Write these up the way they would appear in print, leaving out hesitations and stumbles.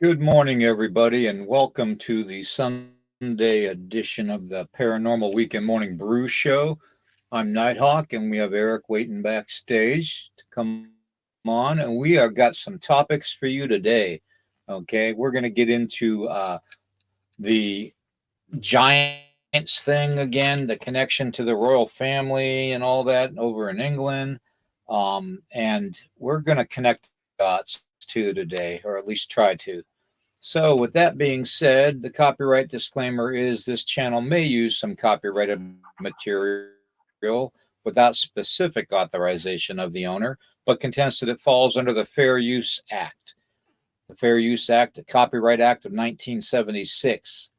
Good morning, everybody, and welcome to the Sunday edition of the Paranormal Weekend Morning Brew Show. I'm Nighthawk, and we have Eric waiting backstage to come on, and we have got some topics for you today. Okay, we're going to get into the Giants thing again, the connection to the royal family and all that over in England. And we're going to connect the dots too today, or at least try to. So, with that being said, the copyright disclaimer is this channel may use some copyrighted material without specific authorization of the owner, but contends that it falls under the Fair Use Act. The Fair Use Act, the Copyright Act of 1976.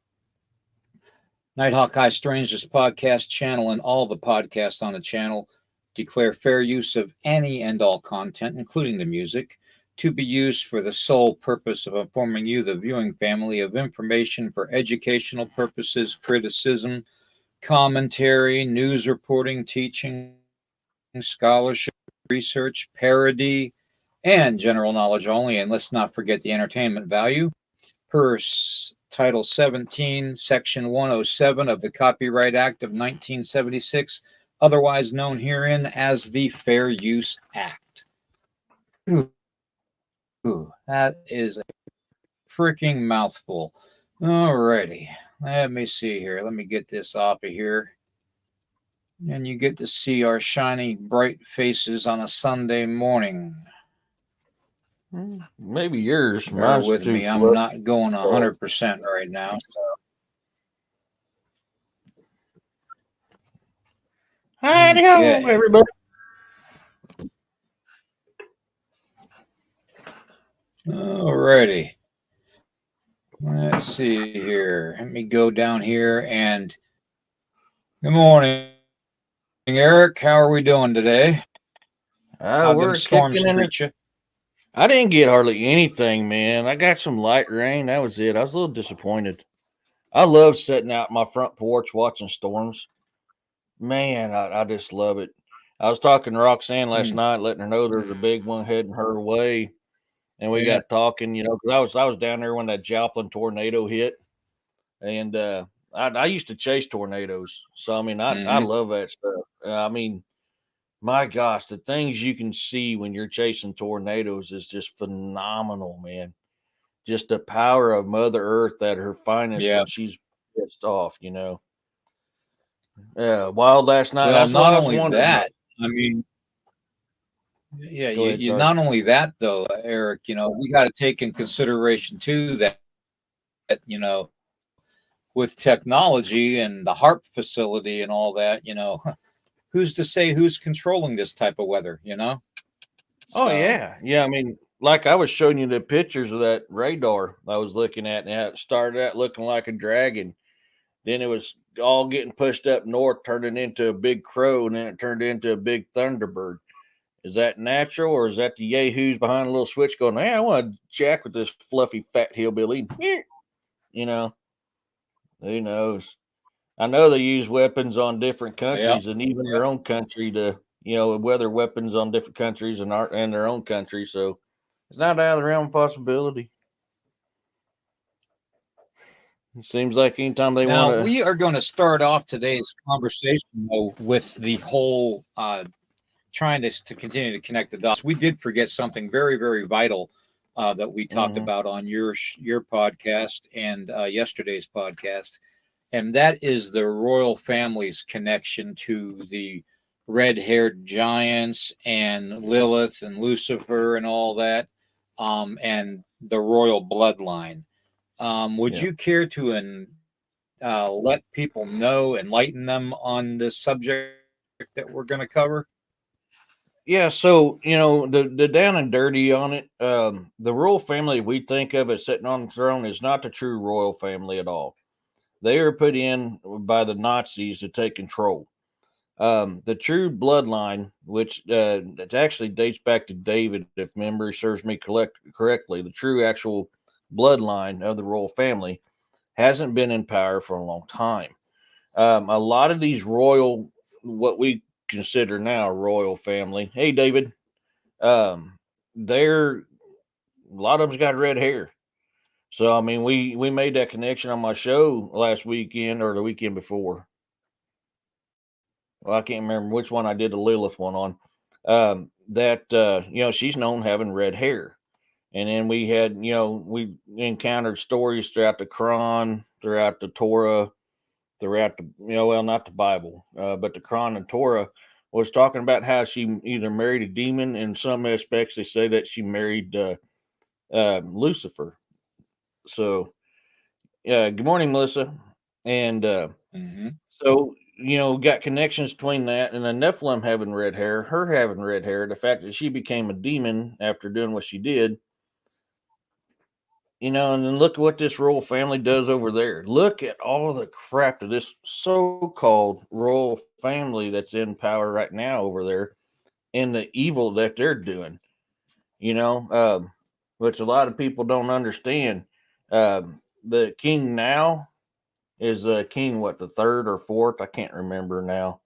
Nighthawk High Strangeness podcast channel and all the podcasts on the channel declare fair use of any and all content, including the music, to be used for the sole purpose of informing you, the viewing family, of information for educational purposes, criticism, commentary, news reporting, teaching, scholarship, research, parody, and general knowledge only. And let's not forget the entertainment value. Per Title 17, Section 107 of the Copyright Act of 1976, otherwise known herein as the Fair Use Act. Ooh, that is a freaking mouthful. Alrighty, let me see here. Let me get this off of here. and you get to see our shiny, bright faces on a Sunday morning. Maybe yours. Bear Mine's with too me, I'm fluffy. not going 100% right now. So, Howdy ho, okay. everybody. Alrighty. Let's see here. Let me go down here and good morning, Eric. How are we doing today? How them We're storms kicking treat in you? it. I didn't get hardly anything, man. I got some light rain. That was it. I was a little disappointed. I love sitting out my front porch watching storms. Man, I just love it. I was talking to Roxanne last Hmm. night, letting her know there was a big one heading her way, and we Yeah. got talking. Because I was down there when that Joplin tornado hit, and I used to chase tornadoes, so I mean I Hmm. love that stuff. I mean, my gosh, the things you can see when you're chasing tornadoes is just phenomenal, man. Just the power of Mother Earth at her finest Yeah. when she's pissed off. Yeah, wild last night. Well, That's what not I was only wondering about. that, I mean, yeah, Go you, ahead, you sorry. not only that though, Eric, we got to take in consideration too that, with technology and the HARP facility and all that, who's to say who's controlling this type of weather? Oh So, yeah, yeah. I mean, like I was showing you the pictures of that radar I was looking at, and how it started out looking like a dragon. Then it was all getting pushed up north, turning into a big crow, and then it turned into a big thunderbird. Is that natural, or is that the yahoos behind a little switch going, "Hey, I want to jack with this fluffy fat hillbilly"? You know, who knows? I know they use weapons on different yeah. countries and even their own country to, weather weapons on different countries and their own country. So it's not out of the realm of possibility. It seems like anytime they want Now, to. we are going to start off today's conversation though, with the whole trying to continue to connect the dots. We did forget something very, very vital that we talked Hmm. about on your podcast and yesterday's podcast, and that is the royal family's connection to the red-haired giants and Lilith and Lucifer and all that, and the royal bloodline. Would Yeah. you care to let people know, enlighten them on this subject that we're going to cover? Yeah. So, the down and dirty on it, the royal family we think of as sitting on the throne is not the true royal family at all. They were put in by the Nazis to take control. The true bloodline, which it actually dates back to David, if memory serves me correctly, the true actual bloodline of the royal family hasn't been in power for a long time. A lot of these what we consider now royal family, hey David, um, they're a lot of them's got red hair. So I mean, we made that connection on my show last weekend or the weekend before. Well, I can't remember which one I did the Lilith one on. That she's known having red hair, and then we encountered stories throughout the Quran, throughout the Torah, throughout the well, not the Bible, but the Quran and Torah was talking about how she either married a demon. In some aspects, they say that she married Lucifer. So, good morning, Melissa, and Hmm. so, got connections between that and the Nephilim having red hair, her having red hair, the fact that she became a demon after doing what she did, and then look at what this royal family does over there. Look at all the crap that this so called royal family that's in power right now over there and the evil that they're doing, you know, um, which a lot of people don't understand. The king now is king, what, the third or fourth? I can't remember now.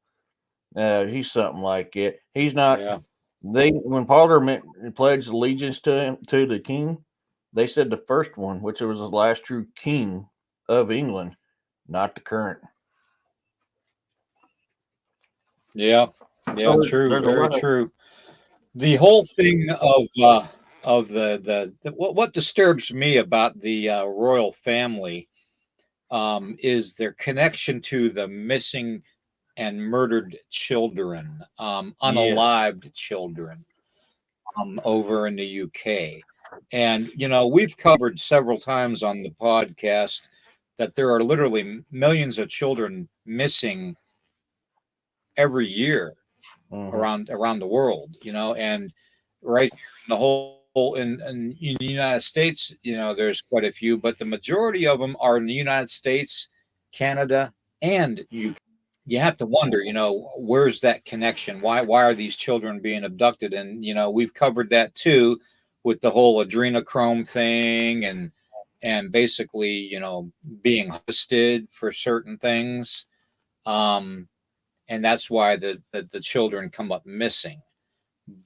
He's something like it. He's not. Yeah. They when Parliament pledged allegiance to him to the king, they said the first one, which was the last true king of England, not the current. Yeah. Yeah. So True. there's a Very lot of true. The whole thing of the what disturbs me about the royal family is their connection to the missing. and murdered children, Yes. unalived children, over in the UK. And, we've covered several times on the podcast that there are literally millions of children missing every year Mm-hmm. around the world, and right here in the whole in the United States, there's quite a few, but the majority of them are in the United States, Canada, and UK. You have to wonder, where's that connection? Why are these children being abducted? And we've covered that too, with the whole adrenochrome thing, and basically, being hosted for certain things. Um, and that's why the children come up missing.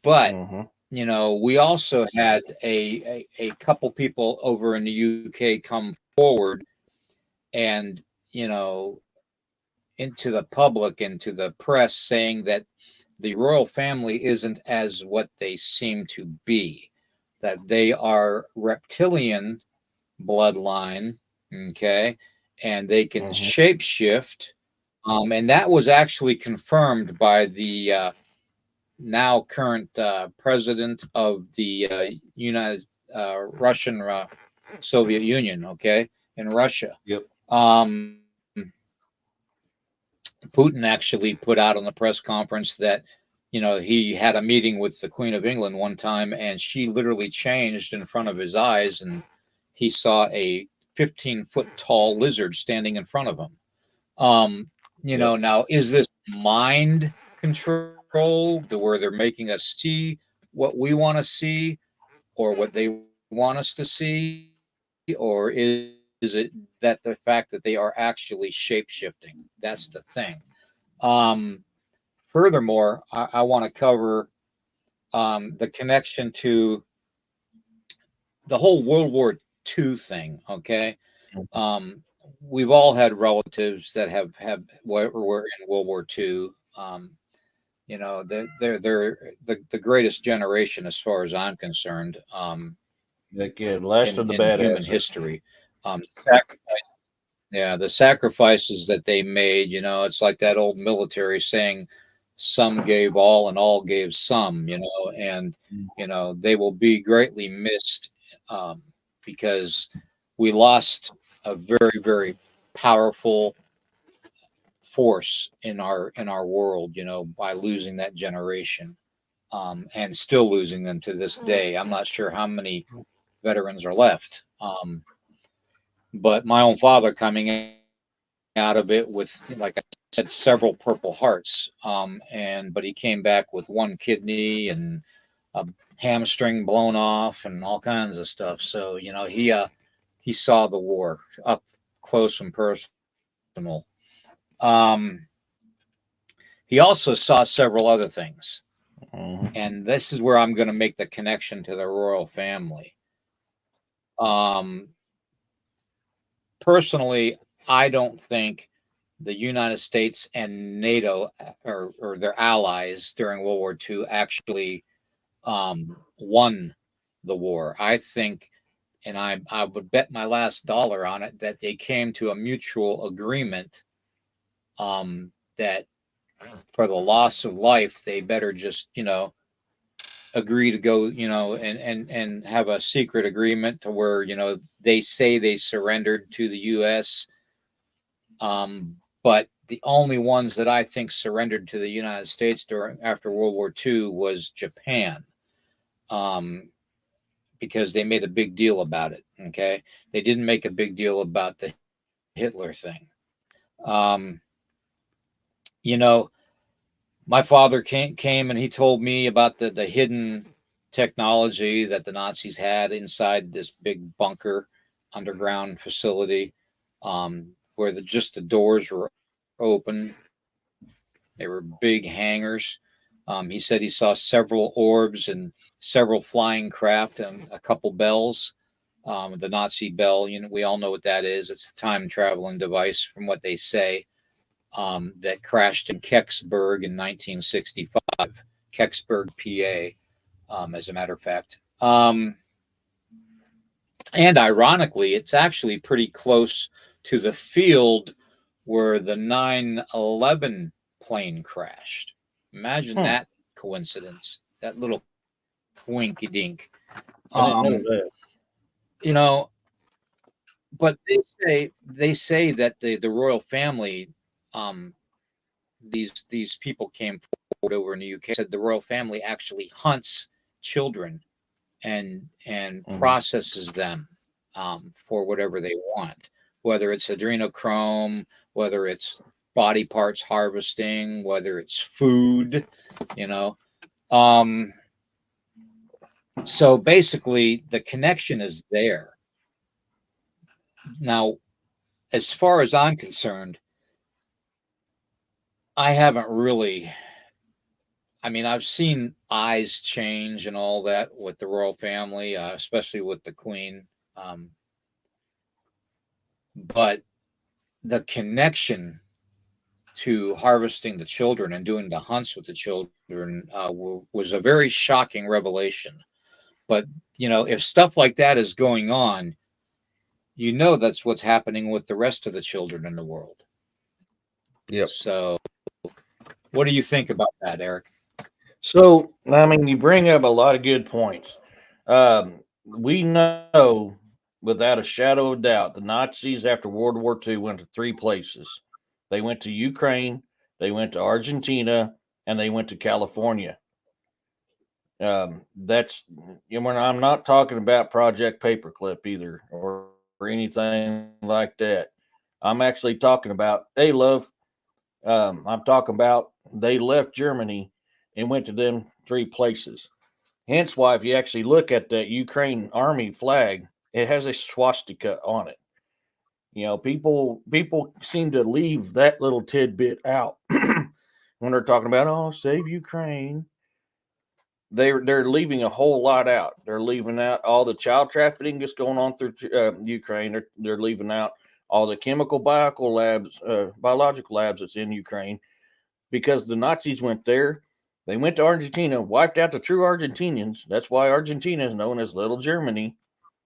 But Mm-hmm. we also had a couple people over in the UK come forward and into the public, into the press, saying that the royal family isn't as what they seem to be, that they are reptilian bloodline, okay, and they can Mm-hmm. shapeshift. And that was actually confirmed by the now current president of the United Russian Soviet Union, okay, in Russia. Yep. Um, Putin actually put out on the press conference that he had a meeting with the Queen of England one time, and she literally changed in front of his eyes, and he saw a 15-foot tall lizard standing in front of him. Um, Yep. now, is this mind control to where they're making us see what we want to see, or what they want us to see, or is it that the fact that they are actually shape shifting? That's the thing. Furthermore, I want to cover the connection to the whole World War II thing. Okay, we've all had relatives that were in World War II. They're the greatest generation as far as I'm concerned, Like, yeah, last of the in human badasses. history. Sacrifice, yeah, the sacrifices that they made. It's like that old military saying, "Some gave all, and all gave some." And they will be greatly missed, um, because we lost a very, very powerful force in our world, by losing that generation, and still losing them to this day. I'm not sure how many veterans are left, but my own father coming out of it with, like I said, several Purple Hearts, but he came back with one kidney and a hamstring blown off and all kinds of stuff. So he saw the war up close and personal. Um, he also saw several other things. Mm-hmm. And this is where I'm going to make the connection to the royal family. Um, Personally, I don't think the United States and NATO, or their allies during World War II, actually won the war. I think, and I would bet my last dollar on it, that they came to a mutual agreement, that for the loss of life, they better just agree to go, and have a secret agreement to where they say they surrendered to the U.S. But the only ones that I think surrendered to the United States after World War II was Japan, um, because they made a big deal about it. Okay, they didn't make a big deal about the Hitler thing. Um, you know, my father came and he told me about the hidden technology that the Nazis had inside this big bunker underground facility, where just the doors were open. They were big hangars. He said he saw several orbs and several flying craft and a couple bells. The Nazi bell, we all know what that is. It's a time traveling device, from what they say, that crashed in Kecksburg in 1965, Kecksburg, PA, as a matter of fact. And ironically, it's actually pretty close to the field where the 9/11 plane crashed. Imagine Hmm. that coincidence, that little twinky dink. I didn't know Um, that. you know, but they say that the royal family, um, these people came forward over in the UK, said the royal family actually hunts children and Mhm. processes them for whatever they want, whether it's adrenochrome, whether it's body parts harvesting, whether it's food, you know. Um, so basically, the connection is there. Now, as far as I'm concerned, I haven't really. I mean, I've seen eyes change and all that with the royal family, especially with the queen. Um, but the connection to harvesting the children and doing the hunts with the children was a very shocking revelation. But if stuff like that is going on, that's what's happening with the rest of the children in the world. Yep. So, what do you think about that, Eric? So, I mean, you bring up a lot of good points. We know without a shadow of doubt, the Nazis after World War II went to three places. They went to Ukraine, they went to Argentina, and they went to California. That's when I'm not talking about Project Paperclip either or anything like that. I'm actually talking about, hey, love, I'm talking about they left Germany and went to them three places. Hence why, if you actually look at the Ukraine army flag, it has a swastika on it. People seem to leave that little tidbit out when they're talking about, oh, save Ukraine. They're leaving a whole lot out. They're leaving out all the child trafficking that's going on through Ukraine. They're leaving out all the chemical biological labs that's in Ukraine, because the Nazis went there. They went to Argentina, wiped out the true Argentinians. That's why Argentina is known as Little Germany,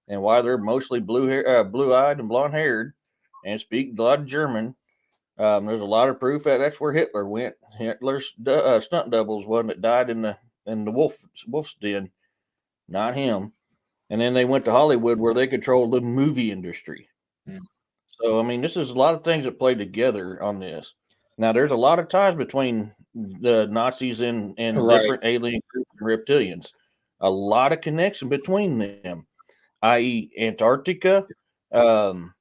and why they're mostly blue-eyed and blonde-haired, and speak a lot of German. There's a lot of proof that that's where Hitler went. Hitler's stunt doubles one that died in the wolf's den, not him. And then they went to Hollywood, where they control the movie industry. Mm. So, I mean, this is a lot of things that play together on this. Now, there's a lot of ties between the Nazis and Right. different alien groups and reptilians. A lot of connection between them, i.e., Antarctica, um,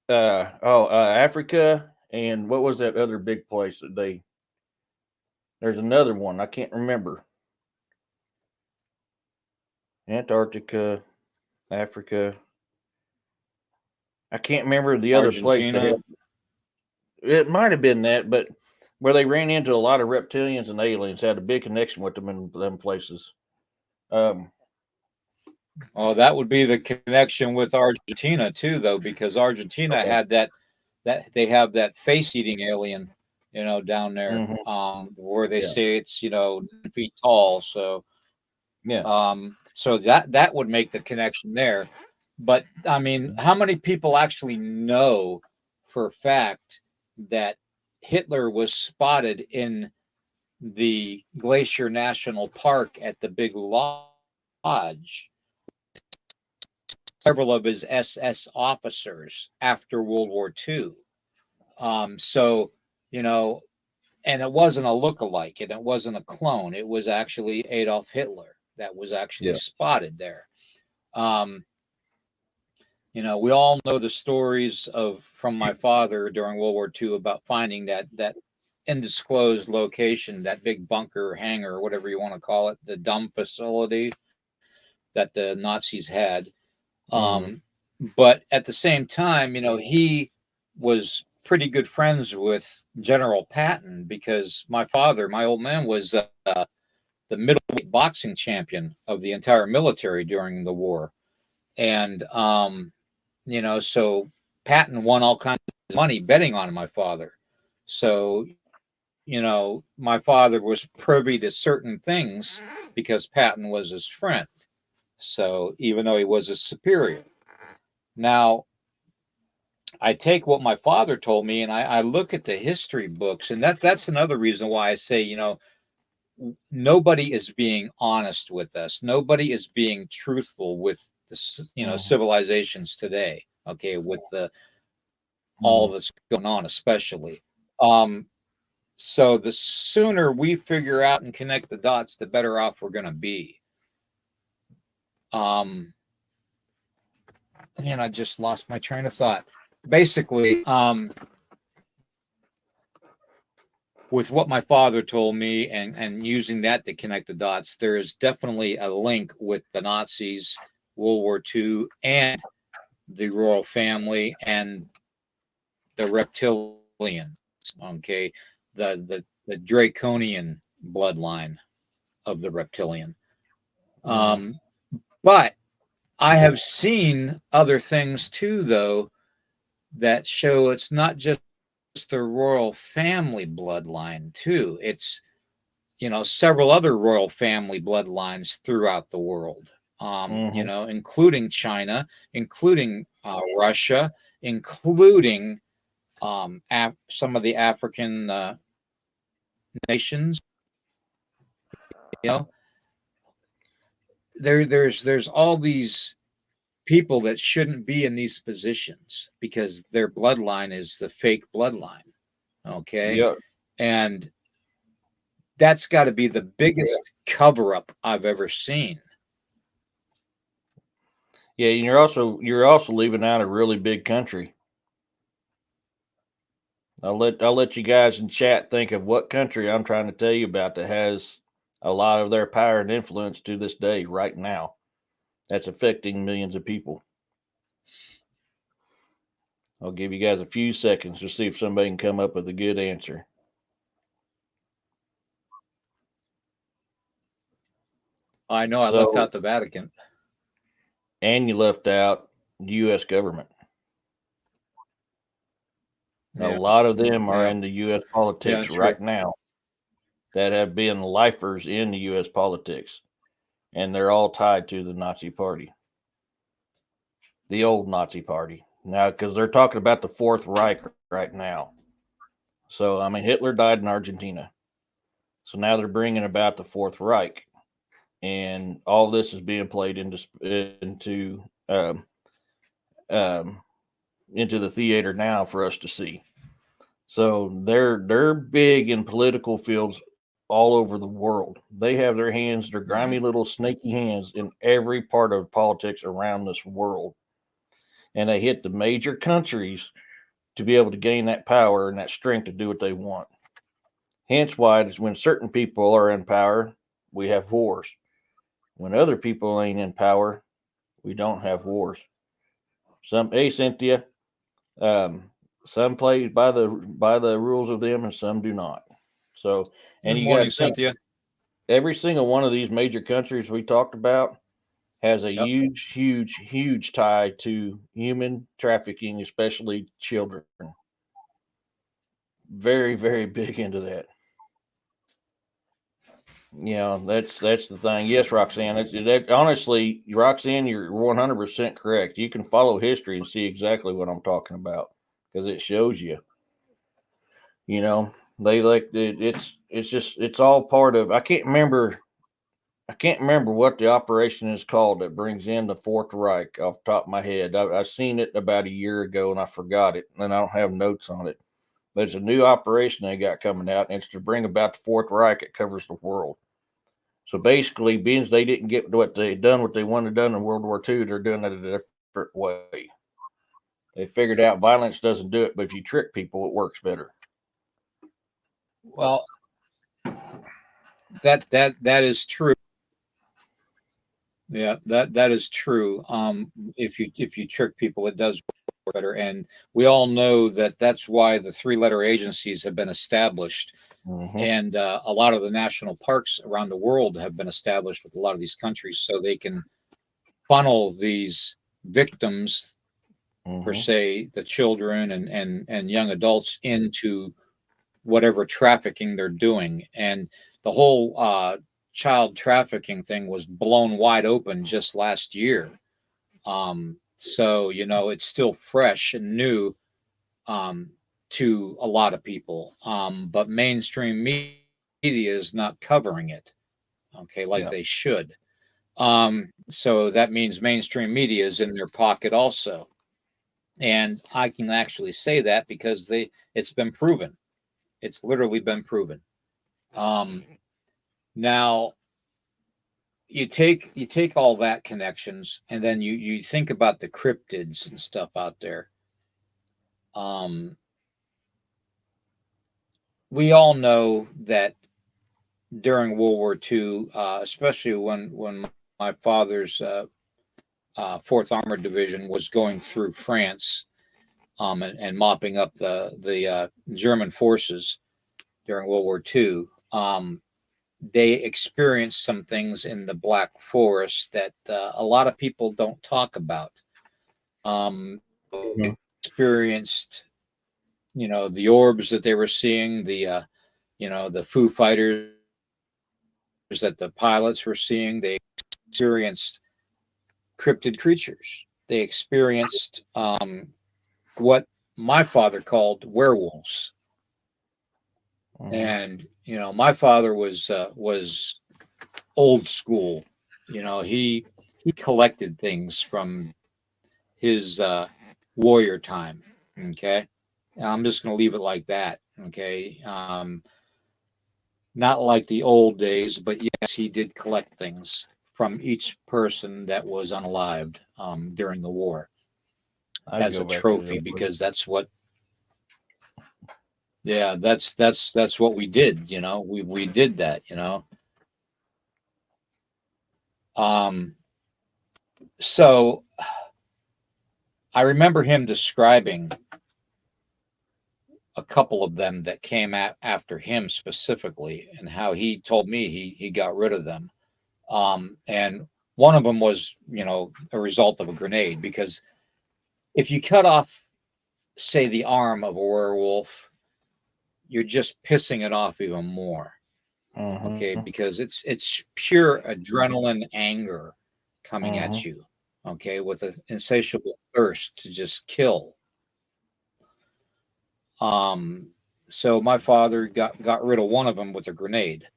Africa, and what was that other big place that they? There's another one I can't remember. Antarctica, Africa. I can't remember the other place they Argentina. had. It might have been that, but where they ran into a lot of reptilians and aliens, had a big connection with them in them places. Um, Oh, that would be the connection with Argentina too, though, because Argentina okay. had that they have that face-eating alien, down there, Hmm. where they Yeah. say it's 9 feet tall. Yeah. So that would make the connection there. But I mean, how many people actually know for a fact that Hitler was spotted in the Glacier National Park at the Big Lodge, several of his SS officers after World War II? So, you know, and it wasn't a look-alike, and it wasn't a clone. It was actually Adolf Hitler that was actually Yeah. spotted there. Um, we all know the stories of from my father during World War II about finding that undisclosed location, that big bunker, hangar, whatever you want to call it, the dump facility that the Nazis had. Hmm. Um, but at the same time, he was pretty good friends with General Patton, because my father, my old man, was the middleweight boxing champion of the entire military during the war. And, so Patton won all kinds of money betting on my father. So, my father was privy to certain things because Patton was his friend. So, even though he was his superior. Now, I take what my father told me and I look at the history books, and that's another reason why I say, nobody is being honest with us. Nobody is being truthful with the Mhm. civilizations today. Okay, with the all Mhm. that's going on, especially. Um, so the sooner we figure out and connect the dots, the better off we're going to be. Um, and I just lost my train of thought. Basically, with what my father told me and using that to connect the dots, there is definitely a link with the Nazis, World War II, and the royal family and the reptilians. Okay, the draconian bloodline of the reptilian. Mhm. Um, but I have seen other things too, though, that show it's not just the royal family bloodline too. It's several other royal family bloodlines throughout the world, Mhm. including China, including Russia, including some of the African nations. You know, there's all these people that shouldn't be in these positions because their bloodline is the fake bloodline. Okay, Yep. and that's got to be the biggest cover up I've ever seen. Yeah, and you're also leaving out a really big country. I'll let you guys in chat think of what country I'm trying to tell you about that has a lot of their power and influence to this day, right now. That's affecting millions of people. I'll give you guys a few seconds to see if somebody can come up with a good answer. I know I left So, out the Vatican. and you left out the U.S. government. A Yeah, lot of them are yeah, in the U.S. yeah, politics true. right now that have been lifers in the U.S. politics, and they're all tied to the Nazi Party, the old Nazi Party. Now, because they're talking about the Fourth Reich right now. So, I mean, Hitler died in Argentina. So now they're bringing about the Fourth Reich, and all this is being played um, into the theater now for us to see. So they're big in political fields all over the world. They have their hands, their grimy Mhm. little snaky hands in every part of politics around this world. And they hit the major countries to be able to gain that power and that strength to do what they want. Hence why it's when certain people are in power, we have wars. When other people ain't in power, we don't have wars. Hey Cynthia, um, some play by the rules of them, and some do not. So, and Good you got morning, to think Cynthia. every single one of these major countries we talked about has a Yep. huge, huge, huge tie to human trafficking, especially children. Very, very big into that. That's the thing. Yes, Roxanne. Honestly, Roxanne, you're 100% correct. You can follow history and see exactly what I'm talking about because it shows you. You know, they like it, it's all part of. I can't remember what the operation is called that brings in the Fourth Reich off the top of my head. I seen it about a year ago and I forgot it, and I don't have notes on it. But it's a new operation they got coming out, and it's to bring about the Fourth Reich. It covers the world. So basically, being they didn't get what they wanted done in World War II, they're doing it a different way. They figured out violence doesn't do it, but if you trick people, it works better. Well, that is true. Yeah, that is true. If you trick people, it does work better. And we all know that that's why the three-letter agencies have been established, Hmm. and a lot of the national parks around the world have been established with a lot of these countries, so they can funnel these victims, per Hmm. se, the children and young adults, into whatever trafficking they're doing. And the whole child trafficking thing was blown wide open just last year. So, it's still fresh and new. um, to a lot of people, but mainstream media is not covering it, okay, like they Yeah. should. So that means mainstream media is in their pocket also. And I can actually say that because it's been proven. It's literally been proven. Um, Now you take all that connections, and then you think about the cryptids and stuff out there. Um, we all know that during World War II, especially when my father's Fourth Armored Division was going through France, and mopping up the German forces during World War II. They experienced some things in the Black Forest that a lot of people don't talk about. They Mhm. experienced, the orbs that they were seeing, the Foo Fighters that the pilots were seeing. They experienced cryptid creatures. They experienced what my father called werewolves. Mhm. And my father was old school. He collected things from his warrior time. Okay, I'm just going to leave it like that. Okay, not like the old days, but yes, he did collect things from each person that was unalived during the war I'd as go a back to the trophy, old one. because that's what, yeah, that's what we did. We did that. Um, so I remember him describing a couple of them that came after him specifically, and how he told me he got rid of them. And one of them was, a result of a grenade, because if you cut off, say, the arm of a werewolf, you're just pissing it off even more. Mhm. Okay, because it's pure adrenaline anger coming Mhm. at you. Okay, with an insatiable thirst to just kill. So my father got rid of one of them with a grenade.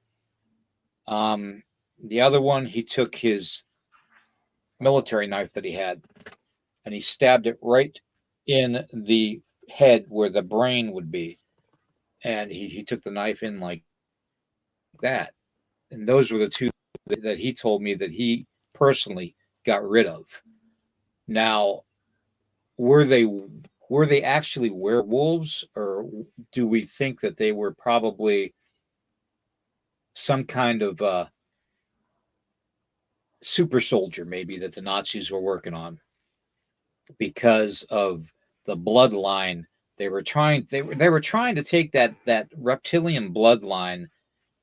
Um, the other one, he took his military knife that he had, and he stabbed it right in the head where the brain would be. And he took the knife in like that. And those were the two that he told me that he personally got rid of. Now, were they were they actually werewolves, or do we think that they were probably some kind of super soldier, maybe, that the Nazis were working on, because of the bloodline? They were trying to take that reptilian bloodline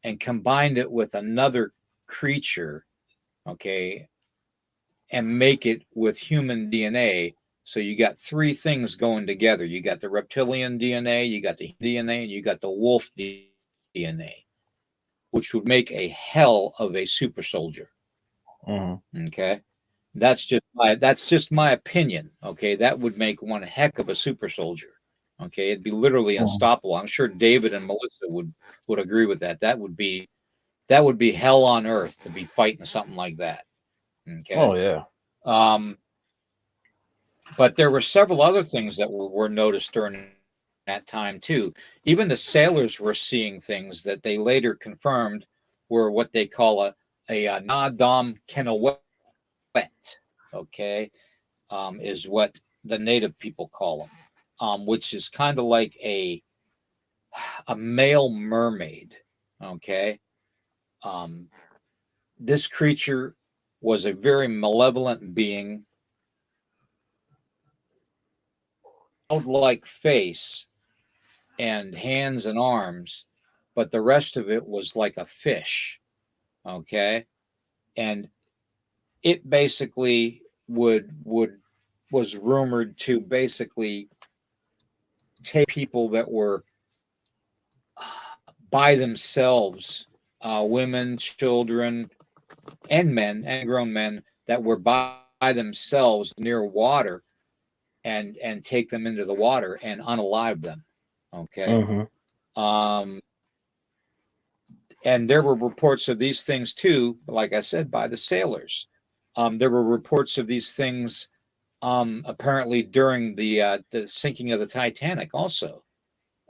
and combine it with another creature, okay, and make it with human DNA. So you got three things going together. You got the reptilian DNA, you got the DNA, and you got the wolf DNA, which would make a hell of a super soldier. Mhm. Okay. That's just my opinion. Okay. That would make one heck of a super soldier. Okay. It'd be literally Mhm. unstoppable. I'm sure David and Melissa would agree with that. That would be hell on earth to be fighting something like that. Okay. Oh yeah. Um, but there were several other things that were noticed during that time too. Even the sailors were seeing things that they later confirmed were what they call a nadam kenawet. Okay, is what the native people call them, which is kind of like a male mermaid. Okay, um, this creature was a very malevolent being, childlike face and hands and arms, but the rest of it was like a fish. Okay, and it basically would was rumored to basically take people that were by themselves, women, children, and men, and grown men that were by themselves near water, and take them into the water and unalive them. Okay. Mm-hmm. Um, and there were reports of these things too, like I said, by the sailors. There were reports of these things apparently during the sinking of the Titanic also.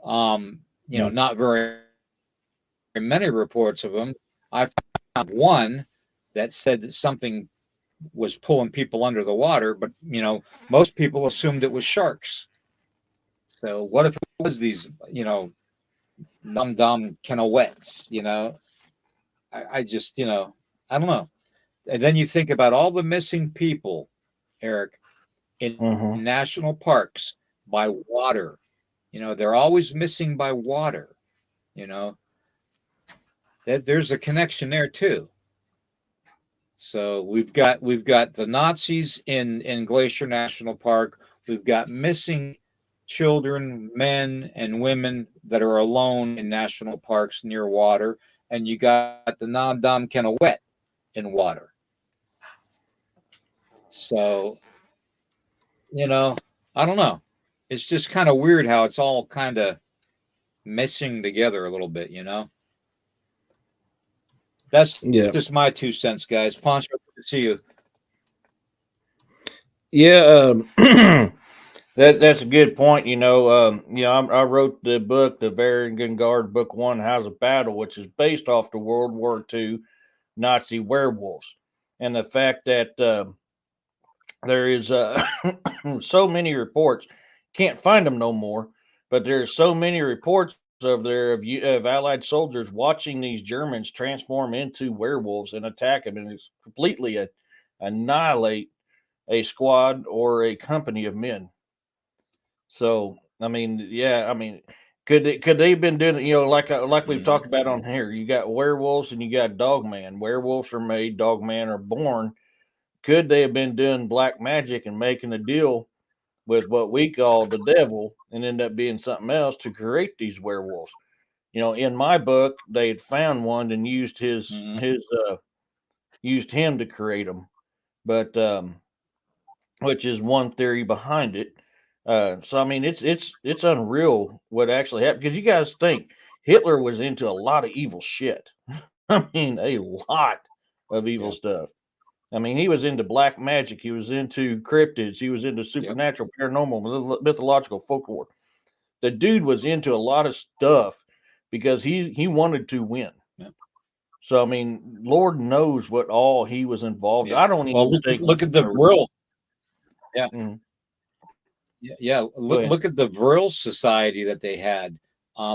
Not very many reports of them. I found one that said that something was pulling people under the water, but most people assumed it was sharks. So what if it was these, dumb Kennewettes? I just, I don't know. And then you think about all the missing people, Eric, in Mm-hmm. national parks by water. They're always missing by water. You know, there's a connection there too. So we've got the Nazis in Glacier National Park. We've got missing children, men and women that are alone in national parks near water, and you got the non-dom Kennewick in water. So I don't know. It's just kind of weird how it's all kind of messing together a little bit. That's Yeah. just my 2 cents, guys. Poncho, good to see you. Yeah. That's a good point. I wrote the book, The Varangian Guard, Book One, House of Battle, which is based off the World War II Nazi werewolves, and the fact that there is so many reports, can't find them no more, but there's so many reports over there of Allied soldiers watching these Germans transform into werewolves and attack them, and it's completely annihilate a squad or a company of men. So I mean, yeah, I mean, could they have been doing it? Like we've Mhm. talked about on here. You got werewolves and you got dogman. Werewolves are made, dogman are born. Could they have been doing black magic and making a deal with what we call the devil and end up being something else to create these werewolves? In my book, they had found one and used his Mhm. his used him to create them, but which is one theory behind it. So I mean, it's unreal what actually happened because you guys think Hitler was into a lot of evil shit. I mean, a lot of evil Yep. stuff. I mean, he was into black magic. He was into cryptids. He was into Yep. supernatural, paranormal, mythological folklore. The dude was into a lot of stuff because he wanted to win. Yep. So I mean, Lord knows what all he was involved. Yeah. I don't Well, even look at think. look at the Vril. Yeah. Mhm. Yeah. Go Look ahead. look at the Vril Society that they had,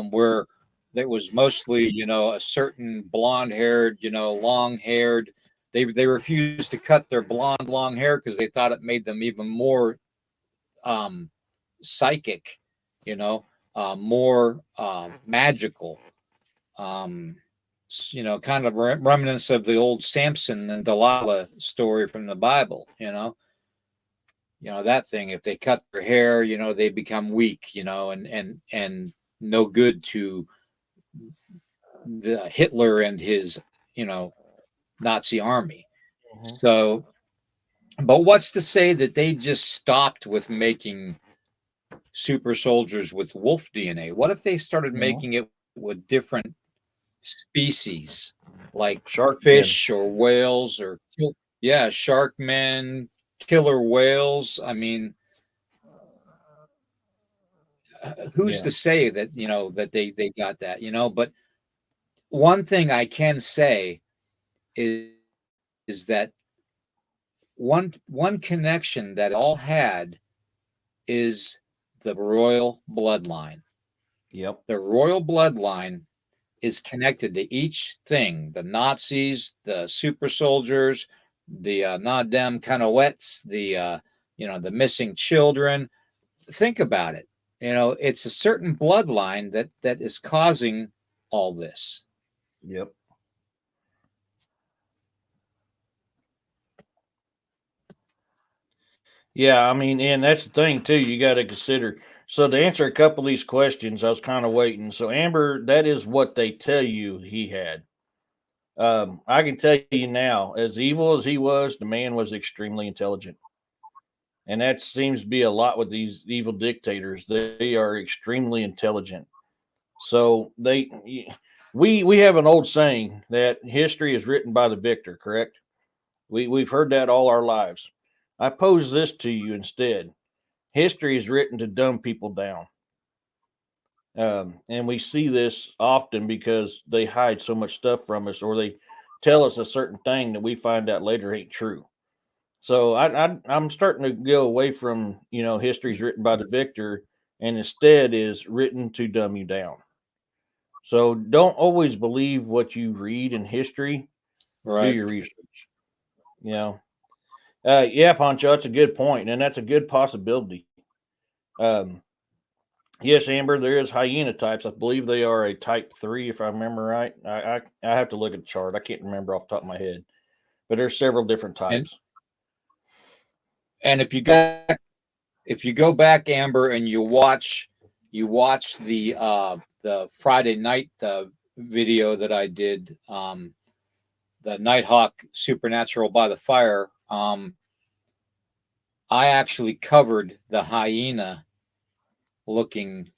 where that was mostly a certain blonde-haired, long-haired. They refused to cut their blonde long hair because they thought it made them even more um, psychic, you know, more magical. Um, kind of remnants of the old Samson and Delilah story from the Bible. That thing. If they cut their hair, they become weak. And no good to the Hitler and his you know Nazi army. Mhm. So, but what's to say that they just stopped with making super soldiers with wolf DNA? What if they started Mhm. making it with different species, like Shark men. fish or whales yeah, shark men, killer whales? I mean, who's Yeah. to say that that they got that? But one thing I can say is that one connection that it all had is the royal bloodline. Yep. The royal bloodline is connected to each thing: the Nazis, the super soldiers, the Naddam Kanawets, the missing children. Think about it. It's a certain bloodline that is causing all this. Yep. Yeah, I mean, and that's the thing too. You got to consider. So to answer a couple of these questions, I was kind of waiting. So Amber, that is what they tell you he had. I can tell you now, as evil as he was, the man was extremely intelligent, and that seems to be a lot with these evil dictators. They are extremely intelligent. So we have an old saying that history is written by the victor, correct? We've heard that all our lives. I pose this to you instead. History is written to dumb people down. And we see this often because they hide so much stuff from us, or they tell us a certain thing that we find out later ain't true. So I'm starting to go away from, history's written by the victor, and instead is written to dumb you down. So don't always believe what you read in history. Do Right. your research. You know, yeah, Poncho, that's a good point, and that's a good possibility. Um, yes, Amber, there is hyena types. I believe they are a type 3, if I remember right. I have to look at the chart. I can't remember off the top of my head, but there's several different And types. and if you go back, Amber, and you watch the Friday night video that I did, the Nighthawk Supernatural by the Fire. I actually covered the hyena looking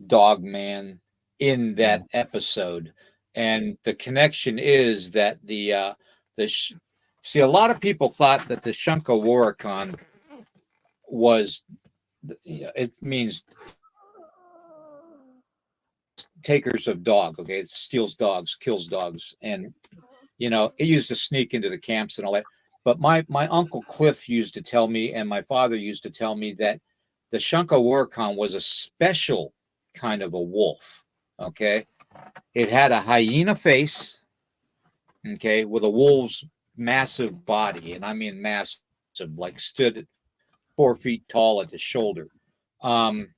dog man in that Mm. episode, and the connection is that the see, a lot of people thought that the Shunka Warikon was, it means takers of dog. Okay, it steals dogs, kills dogs, and it used to sneak into the camps and all that. But my uncle Cliff used to tell me, and my father used to tell me, that the Shunka Warikon was a special kind of a wolf. Okay, it had a hyena face. Okay, with a wolf's massive body, and I mean massive, like stood 4 feet tall at the shoulder. Um,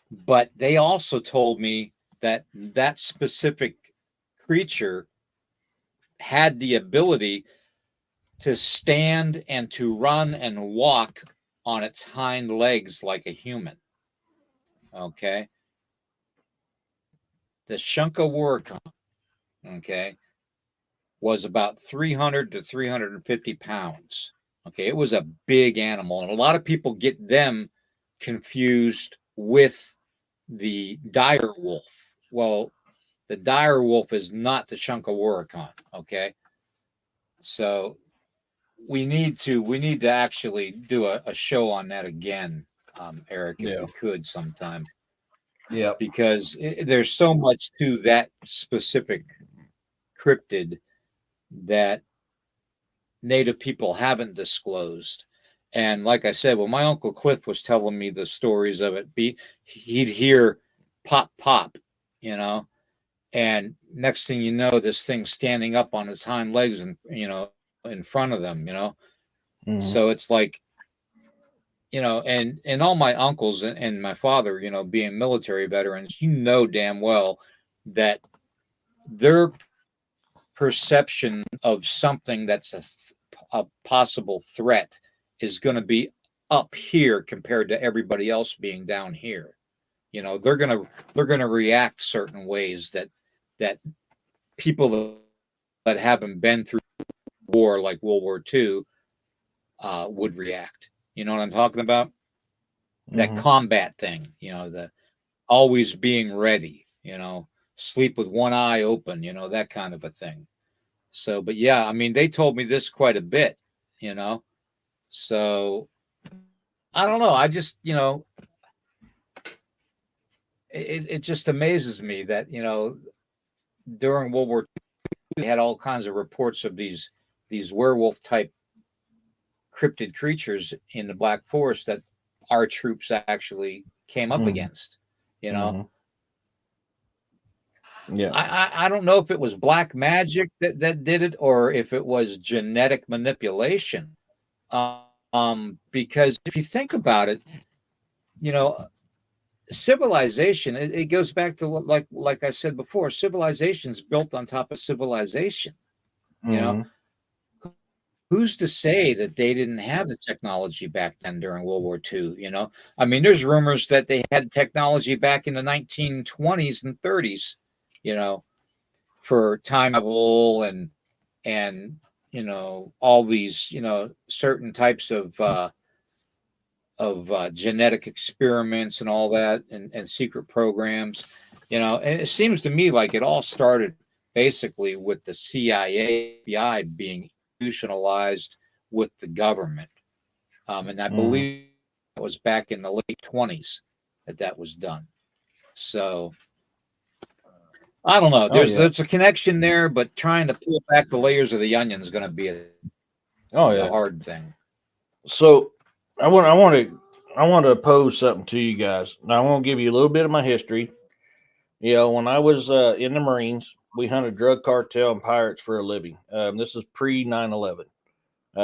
but they also told me that that specific creature had the ability to stand and to run and walk on its hind legs like a human. Okay. The Shunka Warikon, okay, was about 300 to 350 pounds. Okay. It was a big animal. And a lot of people get them confused with the dire wolf. Well, the dire wolf is not the Shunka Warikon. Okay. So we need to actually do a show on that again, Eric, if Yeah. we could sometime, Yep. because there's so much to that specific cryptid that native people haven't disclosed. And like I said, when my uncle Cliff was telling me the stories of it, he'd hear pop pop, you know, and next thing you know, this thing's standing up on its hind legs and in front of them. Hmm. So it's like, and all my uncles and my father, being military veterans, damn well that their perception of something that's a possible threat is going to be up here compared to everybody else being down here. They're gonna react certain ways that people that haven't been through war like World War II would react. You know what I'm talking about? That Hmm. combat thing, the always being ready, sleep with one eye open, that kind of a thing. So, but yeah, I mean, they told me this quite a bit, you know. So I don't know. I just, it just amazes me that, during World War II, they had all kinds of reports of these werewolf type cryptid creatures in the Black Forest that our troops actually came up Hmm. against, you know. Hmm. Yeah. I don't know if it was black magic that did it, or if it was genetic manipulation. Because if you think about it, you know, civilization, it goes back to, like I said before, civilization is built on top of civilization. You know, Hmm. who's to say that they didn't have the technology back then during World War II? I mean, there's rumors that they had technology back in the 1920s and 30s. You know, for time travel and all these, certain types of genetic experiments and all that, and secret programs, and it seems to me like it all started basically with the CIA, FBI being institutionalized with the government. And I Mm. believe it was back in the late 20s that was done. So I don't know. Oh There's yeah. there's a connection there, but trying to peel back the layers of the onion is going to be Oh a yeah. hard thing. So I want to pose something to you guys. Now I want to give you a little bit of my history. When I was in the Marines, we hunted drug cartel and pirates for a living. This is pre 9/11.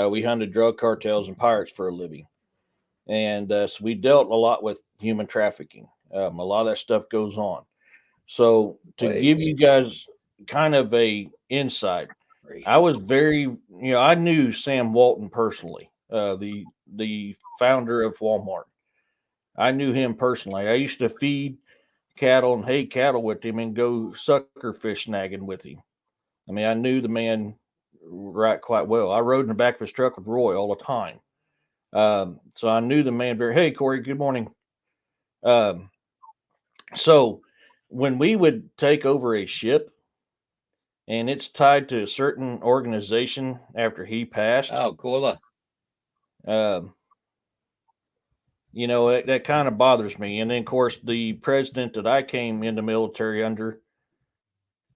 We hunted drug cartels and pirates for a living, and so we dealt a lot with human trafficking. A lot of that stuff goes on. So to give Ways. you guys kind of a insight, I was I knew Sam Walton personally, the founder of Walmart. I knew him personally. I used to feed cattle and hay cattle with him and go sucker fish snagging with him. I mean, I knew the man right quite well. I rode in the back of his truck with Roy all the time. So I knew the man very. Hey, Corey, good morning. Um, so when we would take over a ship and it's tied to a certain organization after he passed, Oh, cool. um, that kind of bothers me. And then, of course, the president that I came in the military under,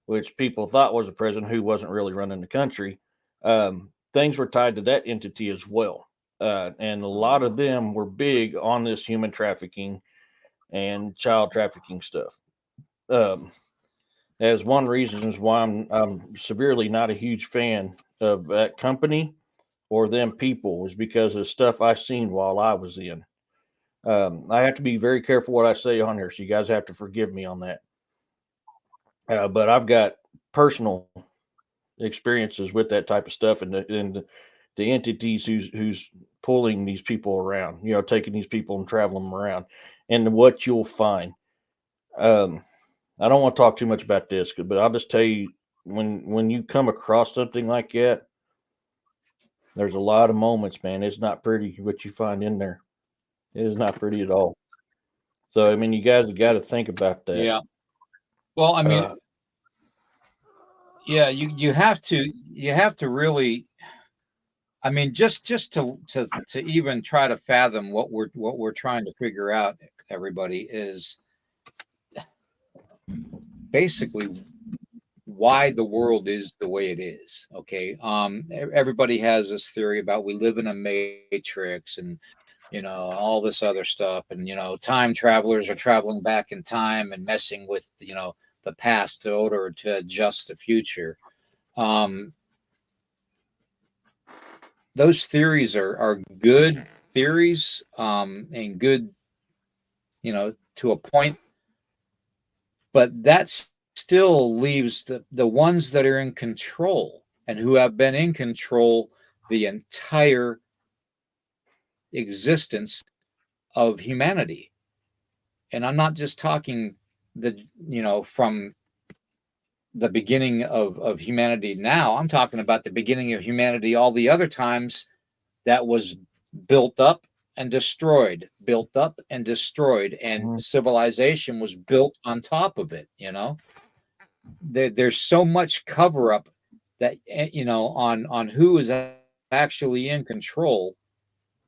which people thought was a president who wasn't really running the country, things were tied to that entity as well. And a lot of them were big on this human trafficking and child trafficking stuff. Um, as one reason is why I'm severely not a huge fan of that company or them people, is because of stuff I seen while I was in. I have to be very careful what I say on here, so you guys have to forgive me on that. But I've got personal experiences with that type of stuff, and the entities who's pulling these people around, taking these people and traveling them around, and what you'll find. Um, I don't want to talk too much about this, but I'll just tell you, when you come across something like that, there's a lot of moments, man. It's not pretty what you find in there. It is not pretty at all. So I mean, you guys have got to think about that. Yeah. Well, I mean, Uh, yeah, you have to really, I mean, just to even try to fathom what we're trying to figure out, everybody, is basically why the world is the way it is. Okay. Everybody has this theory about we live in a matrix, and all this other stuff, and time travelers are traveling back in time and messing with the past in order to adjust the future. um those theories are good theories, and good, to a point, but that still leaves the ones that are in control and who have been in control the entire existence of humanity. And I'm not just talking from the beginning of humanity now. I'm talking about the beginning of humanity all the other times that was built up and destroyed, built up and destroyed, and mhm, civilization was built on top of it. There's so much cover up that, on who is actually in control.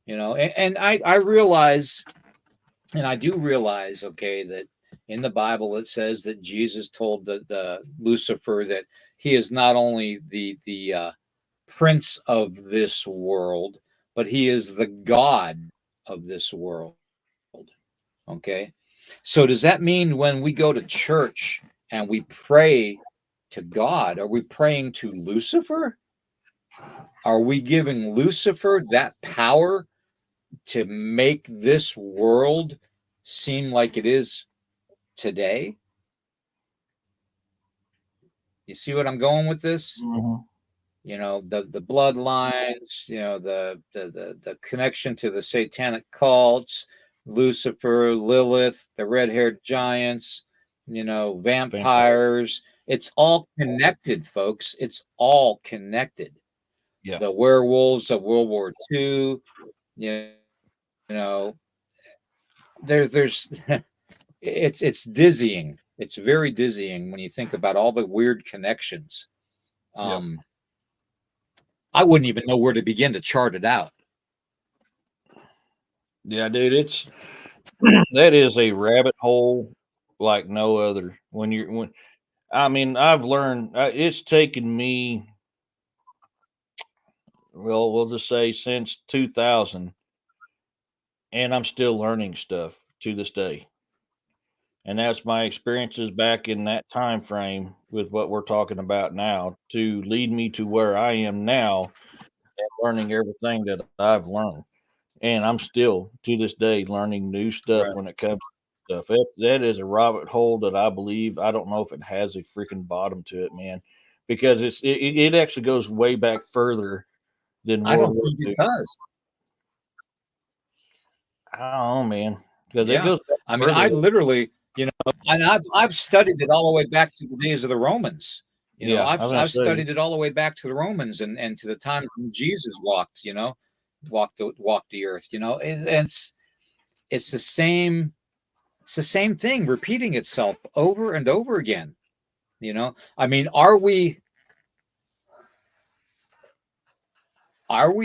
And I realize, and I do realize, okay, that in the Bible it says that Jesus told the Lucifer that he is not only the prince of this world, but he is the God of this world. Okay. So does that mean when we go to church and we pray to God, are we praying to Lucifer? Are we giving Lucifer that power to make this world seem like it is today? You see what I'm going with this? mhm. The bloodlines, the connection to the satanic cults, Lucifer, Lilith, the red-haired giants, Vampire. vampires. It's all connected, folks. It's all connected. Yeah. the werewolves of World War II. You know, there's it's dizzying. It's very dizzying when you think about all the weird connections. Yep. Um, I wouldn't even know where to begin to chart it out. Yeah, dude, it's that is a rabbit hole like no other. When I mean, I've learned it's taken me, well, we'll just say since 2000, and I'm still learning stuff to this day. And that's my experiences back in that time frame with what we're talking about now to lead me to where I am now, learning everything that I've learned. And I'm still to this day learning new stuff Right. when it comes to stuff. That is a rabbit hole that I believe, I don't know if it has a freaking bottom to it, man, because it actually goes way back further than I World don't War think it II. does. I don't know, man, because it Yeah. goes back I mean, further. I literally, and I've studied it all the way back to the days of the Romans. Yeah, I was gonna I've say, studied it all the way back to the Romans and to the times when Jesus walked, walked the earth, and it's the same thing repeating itself over and over again. I mean, are we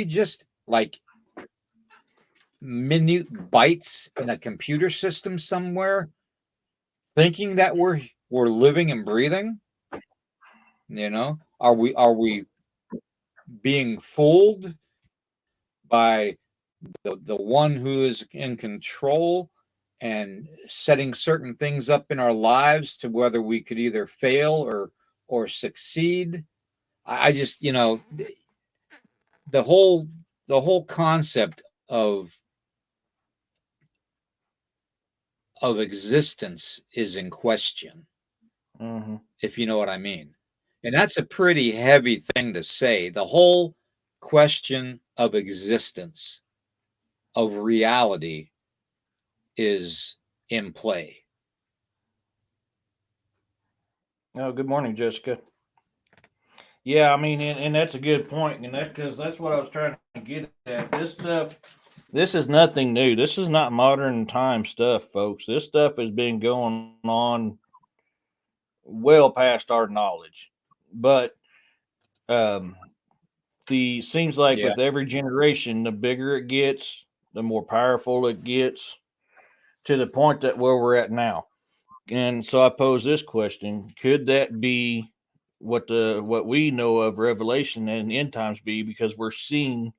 just like minute bytes in a computer system somewhere thinking that we're living and breathing? Are we being fooled by the one who is in control and setting certain things up in our lives to whether we could either fail or succeed? I just, the whole the whole concept of existence is in question, hmm if you know what I mean. And that's a pretty heavy thing to say. The whole question of existence, of reality, is in play. oh, good morning, Jessica. Yeah, I mean, and that's a good point, and that's because that's what I was trying to get at. This stuff, this is nothing new. This is not modern time stuff, folks. This stuff has been going on well past our knowledge. But um, the seems like Yeah. with every generation, the bigger it gets, the more powerful it gets, to the point that where we're at now. And so I pose this question: could that be what we know of Revelation and end times be? Because we're seeing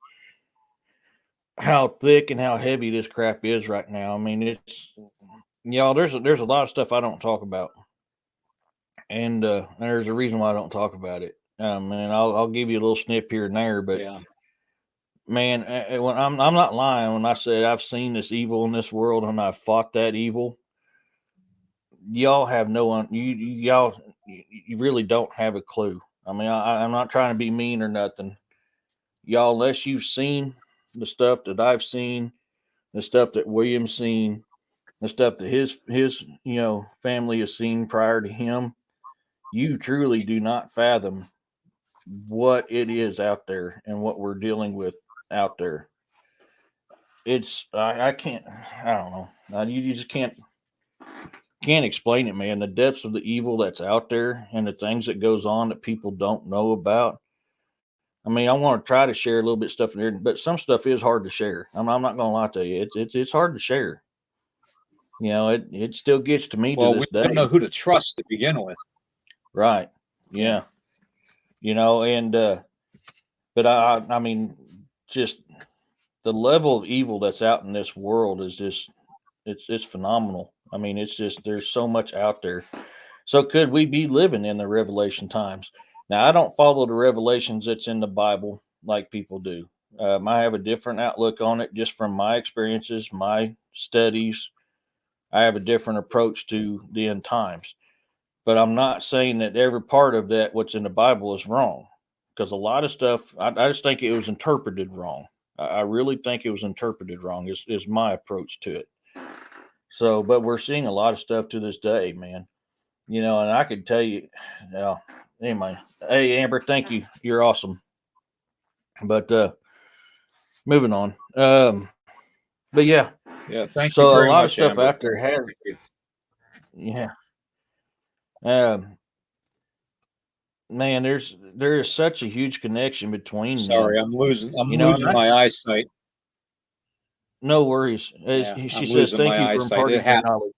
how thick and how heavy this crap is right now. I mean, it's y'all. There's a lot of stuff I don't talk about, and there's a reason why I don't talk about it. And I'll give you a little snip here and there, but Yeah. man, when I'm not lying when I say I've seen this evil in this world and I've fought that evil. Y'all have no one. Y'all you really don't have a clue. I mean, I'm not trying to be mean or nothing, y'all. Unless you've seen the stuff that I've seen, the stuff that William's seen, the stuff that his family has seen prior to him, you truly do not fathom what it is out there and what we're dealing with out there. It's I can't, I don't know. You just can't explain it, man. The depths of the evil that's out there and the things that goes on that people don't know about. I mean, I want to try to share a little bit of stuff in there, but some stuff is hard to share. I'm not going to lie to you. It's hard to share. It still gets to me to Well, we this don't day. know who to trust to begin with. Right. Yeah. Yeah. And but I mean, just the level of evil that's out in this world is just it's phenomenal. I mean, it's just there's so much out there. So could we be living in the Revelation times? Now, I don't follow the revelations that's in the Bible like people do. I have a different outlook on it just from my experiences, my studies. I have a different approach to the end times. But I'm not saying that every part of that, what's in the Bible, is wrong. Because a lot of stuff, I just think it was interpreted wrong. I really think it was interpreted wrong, is my approach to it. So, but we're seeing a lot of stuff to this day, man. And I could tell you, now, anyway. Hey, Amber, thank you. You're awesome. But moving on. But yeah, Yeah. Thank you so a very lot of much, stuff Amber. out there has, Thank you. yeah. Um, Man, there is such a huge connection between them. Sorry, I'm losing. I'm And losing my eyesight. no worries. Yeah, She I'm says, losing "Thank my you for eyesight. It imparting your happened. knowledge."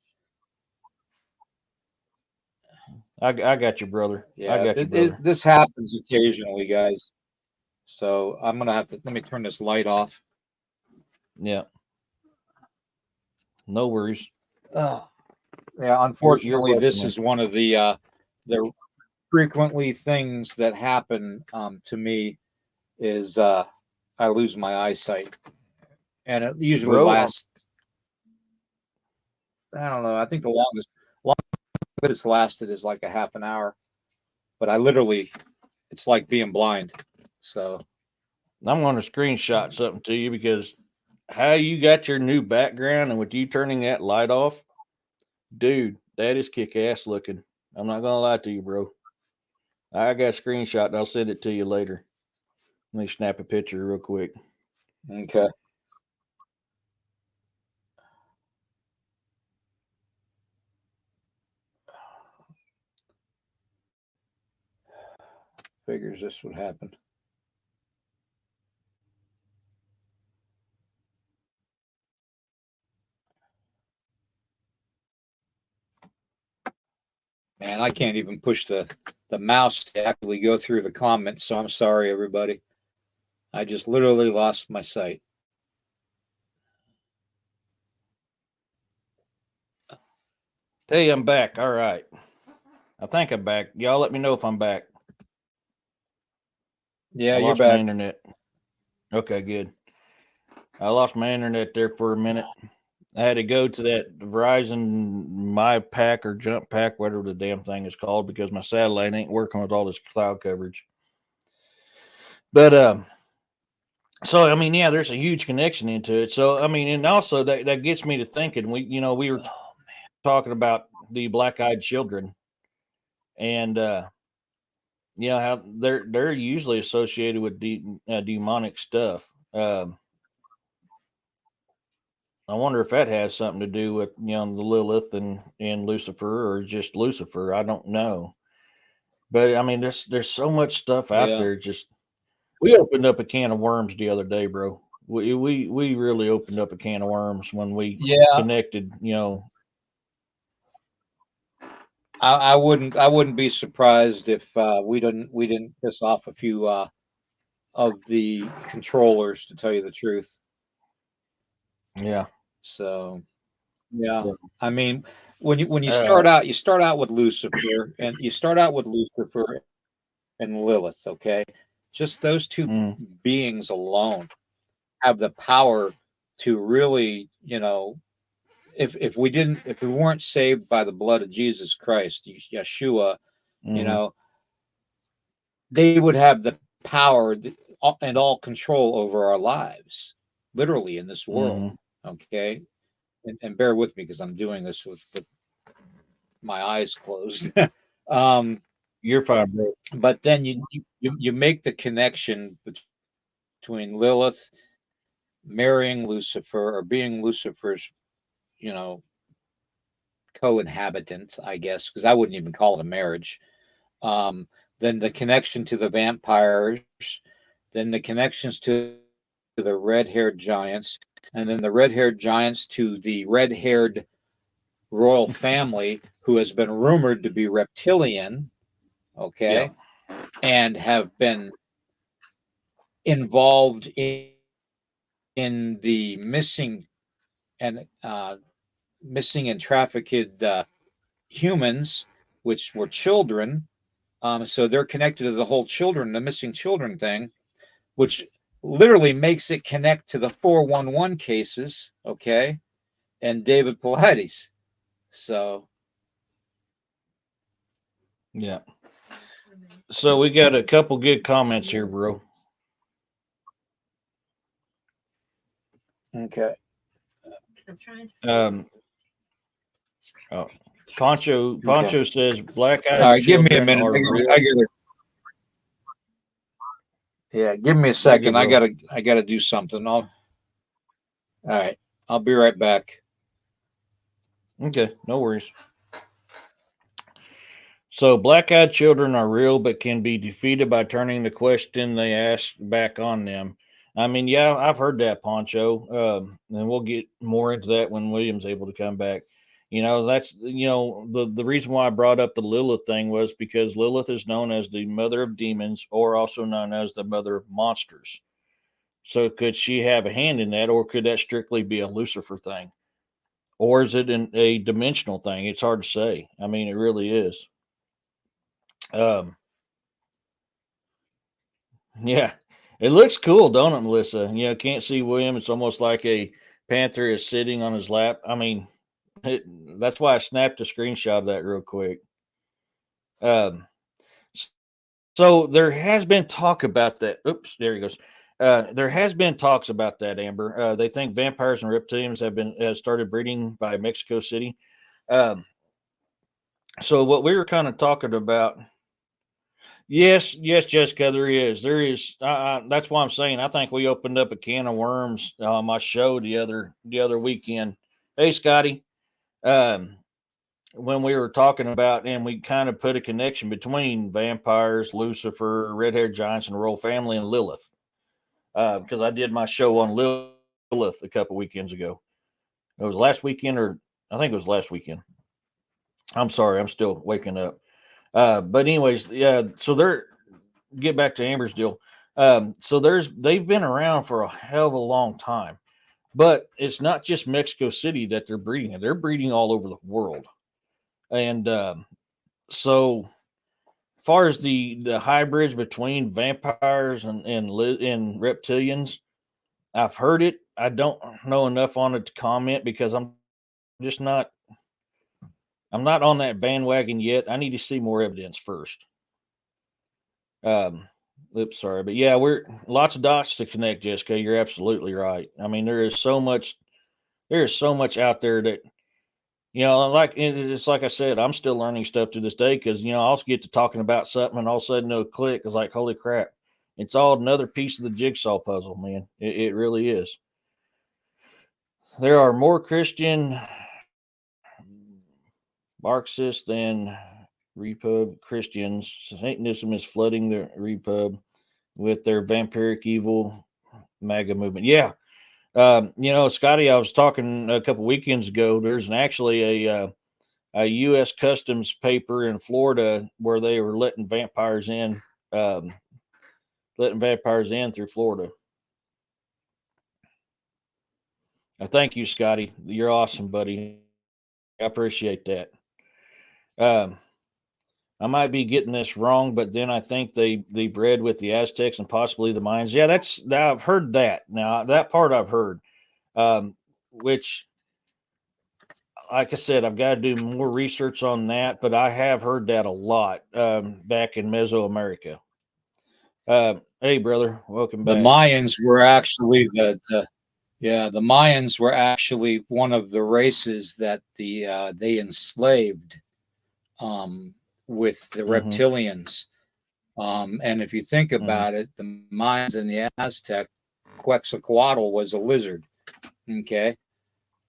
I got you, brother. I Yeah, got you, brother. this happens occasionally, guys. So I'm gonna have to let me turn this light off. Yeah, no worries. Oh, yeah, You're unfortunately, welcome, this man. is one of the frequently things that happen to me is I lose my eyesight, and it usually Bro, lasts. I don't know. I think the longest it's lasted is like a half an hour, but I literally, it's like being blind. So I'm going to screenshot something to you because how you got your new background and with you turning that light off, dude, that is kick ass looking. I'm not gonna lie to you, bro. I got a screenshot and I'll send it to you later. Let me snap a picture real quick. okay, figures this would happen. Man, I can't even push the mouse to actually go through the comments. So I'm sorry, everybody. I just literally lost my sight. Hey, I'm back. All right. I think I'm back. Y'all let me know if I'm back. Yeah, I you're lost my back. internet. Okay, good. I lost my internet there for a minute. I had to go to that Verizon My Pack or Jump Pack, whatever the damn thing is called, because my satellite ain't working with all this cloud coverage. But so I mean, yeah, there's a huge connection into it. So I mean, and also that gets me to thinking. We were talking about the black-eyed children, and how they're usually associated with demonic stuff. Um, I wonder if that has something to do with the Lilith and Lucifer, or just Lucifer. I don't know, but I mean, there's so much stuff out Yeah, there. Just we opened up a can of worms the other day, bro. We really opened up a can of worms when we yeah. connected. I wouldn't be surprised if we didn't piss off a few of the controllers, to tell you the truth. Yeah. So yeah, Yeah. I mean, when you Uh, start out with Lucifer, and you start out with Lucifer and Lilith. Okay, just those two mm, beings alone have the power to really, if we weren't saved by the blood of Jesus Christ, Yeshua, you mm, know, they would have the power and all control over our lives, literally in this world. mm. Okay, and bear with me because I'm doing this with my eyes closed. um, You're fine, bro. but then you make the connection between Lilith marrying Lucifer or being Lucifer's, you know, co-inhabitant, I guess, because I wouldn't even call it a marriage. Um, then the connection to the vampires, then the connections to the red-haired giants, and then the red-haired giants to the red-haired royal family, who has been rumored to be reptilian, Yeah. okay, and have been involved in the and missing and trafficked humans, which were children. So they're connected to the whole the missing children thing, which literally makes it connect to the 411 cases, okay, and David Paulides. So, Yeah. So we got a couple good comments here, bro. okay. Um, oh, Poncho Okay. Says black All eyed right. Give me a children minute. are I real. gotta, Yeah, give me a You're good, second. bro. I gotta do something. All right, I'll be right back. Okay, no worries. So, black eyed children are real, but can be defeated by turning the question they ask back on them. I mean, yeah, I've heard that, Poncho. And we'll get more into that when William's able to come back. That's the reason why I brought up the Lilith thing was because Lilith is known as the mother of demons, or also known as the mother of monsters. So, could she have a hand in that, or could that strictly be a Lucifer thing, or is it a dimensional thing? It's hard to say. I mean, it really is. Um, Yeah, it looks cool, don't it, Melissa? Can't see William. It's almost like a panther is sitting on his lap. I mean, it, that's why I snapped a screenshot of that real quick. Um, s- so there has been talk about that. Oops, there he goes. There has been talks about that, Amber. They think vampires and reptilians have started breeding by Mexico City. Um, so what we were kind of talking about. Yes, Jessica, there is. There is. That's why I'm saying I think we opened up a can of worms on my show the other weekend. Hey, Scotty, um, when we were talking about, and we kind of put a connection between vampires, Lucifer, red-haired giants, and the royal family, and Lilith, because I did my show on Lilith a couple weekends ago. It was last weekend, or I think it was last weekend. I'm sorry, I'm still waking up. But anyways, yeah. So they're get back to Amber's deal. So they've been around for a hell of a long time, but it's not just Mexico City that they're breeding in. They're breeding all over the world. And so, far as the hybrids between vampires and reptilians, I've heard it. I don't know enough on it to comment because just not I'm not on that bandwagon yet. I need to see more evidence first. Um, Oops, sorry, but yeah, we're lots of dots to connect, Jessica. You're absolutely right. I mean, there is so much out there that like it's like I said, I'm still learning stuff to this day because I'll also get to talking about something and all of a sudden it'll click. It's like, holy crap, it's all another piece of the jigsaw puzzle, man. It really is. There are more Christian Marxists than Repub Christians. Satanism is flooding the Repub with their vampiric evil MAGA movement. Yeah. Scotty, I was talking a couple weekends ago. There's actually a U.S. Customs paper in Florida where they were um, letting vampires in through Florida. Thank you, Scotty. You're awesome, buddy. I appreciate that. Um, I might be getting this wrong, but then I think they bred with the Aztecs and possibly the Mayans. Yeah, that's now I've heard that. Now that part I've heard, which like I said, I've got to do more research on that, but I have heard that a lot back in Mesoamerica. Hey, brother, welcome The back. Mayans were actually the Mayans were actually one of the races that they enslaved um, with the Hmm. reptilians. And if you think Hmm. about it, the Mayans and the Aztec, Quetzalcoatl was a lizard, okay,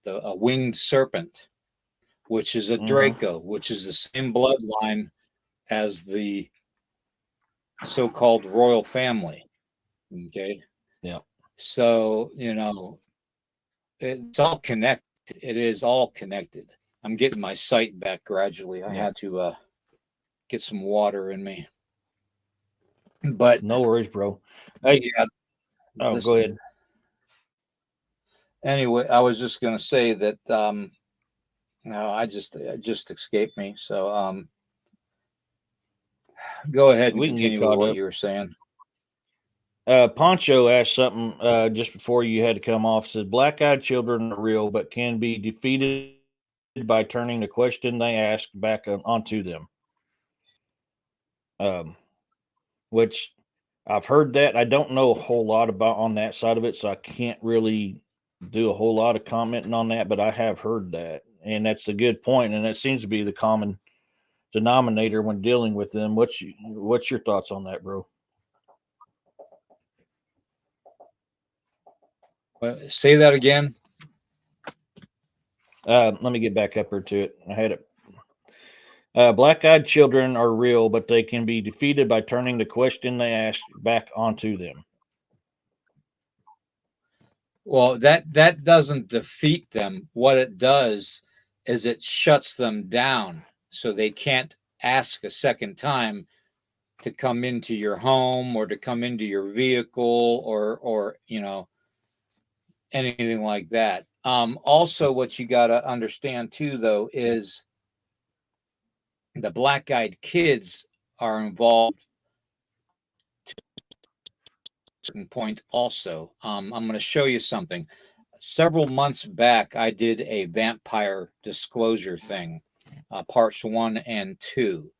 a winged serpent, which is a Hmm. Draco, which is the same bloodline as the so-called royal family. Okay, Yeah, so it's all connected. It is all connected. I'm getting my sight back gradually. I yeah. had to get some water in me, but No worries, bro. Hey, yeah, oh, go this ahead. anyway. I was just going to say that no, it just escaped me. So go ahead and We can get continue with caught what up. you were saying. Poncho asked something just before you had to come off. Said black-eyed children are real, but can be defeated by turning the question they ask back onto them. Um, which I've heard that. I don't know a whole lot about on that side of it, so I can't really do a whole lot of commenting on that. But I have heard that, and that's a good point, and that seems to be the common denominator when dealing with them. What's your thoughts on that, bro? Say that again. Let me get back up here to it. I had it. Black-eyed children are real, but they can be defeated by turning the question they ask back onto them. Well, that doesn't defeat them. What it does is it shuts them down so they can't ask a second time to come into your home or to come into your vehicle or anything like that. Also, what you got to understand too, though, is the black-eyed kids are involved to a certain point. Also, I'm going to show you something. Several months back, I did a vampire disclosure thing, parts 1 and 2,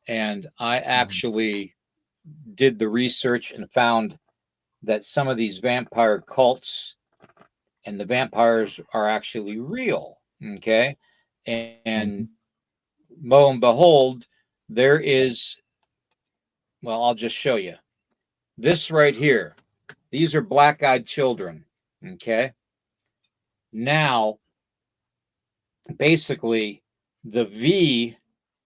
and I actually did the research and found that some of these vampire cults and the vampires are actually real. Okay. And lo and behold, there is, well, I'll just show you this right here. These are black eyed children. Okay. Now, basically, the V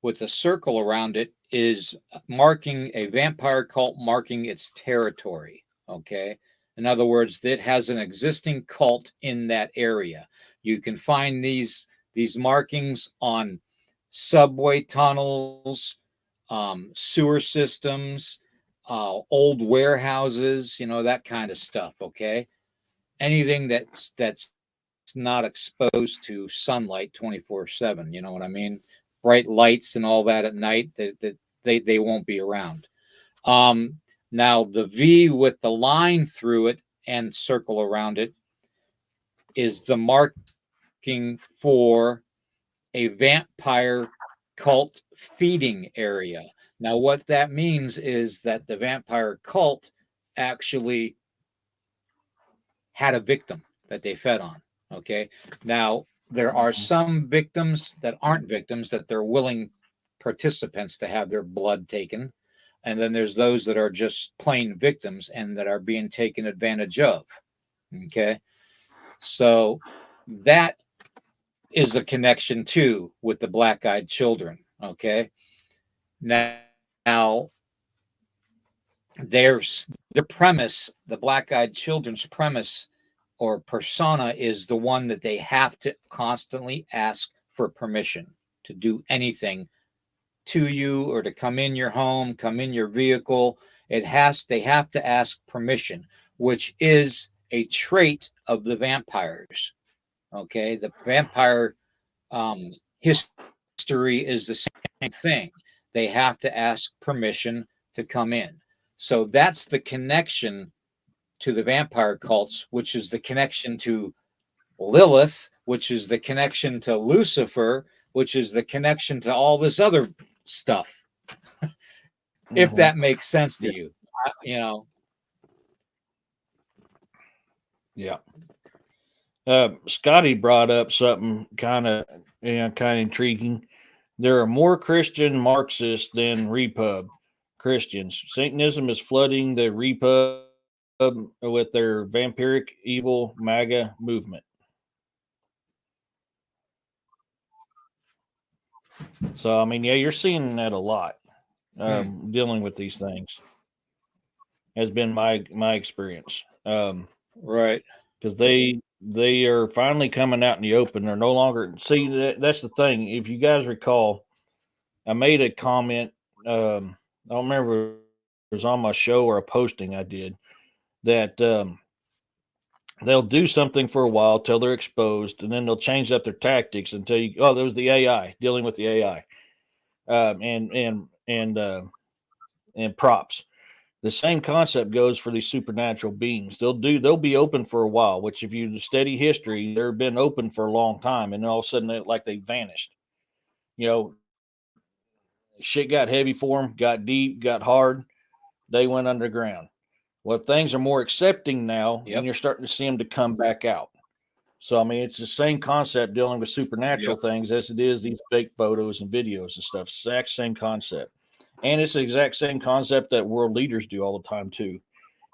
with a circle around it is marking a vampire cult, marking its territory. Okay. In other words, it has an existing cult in that area. You can find these markings on subway tunnels, sewer systems, old warehouses, that kind of stuff. Okay. Anything that's not exposed to sunlight 24/7. You know what I mean? Bright lights and all that at night, that they won't be around. Now the V with the line through it and circle around it is the marking for a vampire cult feeding area. Now, what that means is that the vampire cult actually had a victim that they fed on. Okay. Now, there are some victims that aren't victims, that they're willing participants to have their blood taken. And then there's those that are just plain victims and that are being taken advantage of. Okay. So that is a connection too with the black eyed children. Okay. Now, there's the premise, the black eyed children's premise or persona is the one that they have to constantly ask for permission to do anything to you or to come in your home, come in your vehicle. They have to ask permission, which is a trait of the vampires. Okay. The vampire history is the same thing. They have to ask permission to come in. So that's the connection to the vampire cults, which is the connection to Lilith, which is the connection to Lucifer, which is the connection to all this other stuff. If that makes sense to you, Yeah. Scotty brought up something kind of intriguing. There are more Christian Marxists than Repub Christians. Satanism is flooding the Repub with their vampiric evil MAGA movement. So I mean, yeah, you're seeing that a lot. Dealing with these things has been my experience. Right. Because they are finally coming out in the open. They're no longer that's the thing. If you guys recall, I made a comment. I don't remember if it was on my show or a posting I did that they'll do something for a while till they're exposed, and then they'll change up their tactics until you. Oh, there was the AI dealing with the AI, and props. The same concept goes for these supernatural beings. They'll be open for a while, which if you study history, they've been open for a long time, and then all of a sudden they vanished. Shit got heavy for them, got deep, got hard. They went underground. Well, things are more accepting now, and you're starting to see them to come back out. So I mean, it's the same concept dealing with supernatural things as it is these fake photos and videos and stuff. Exact same concept. And it's the exact same concept that world leaders do all the time too.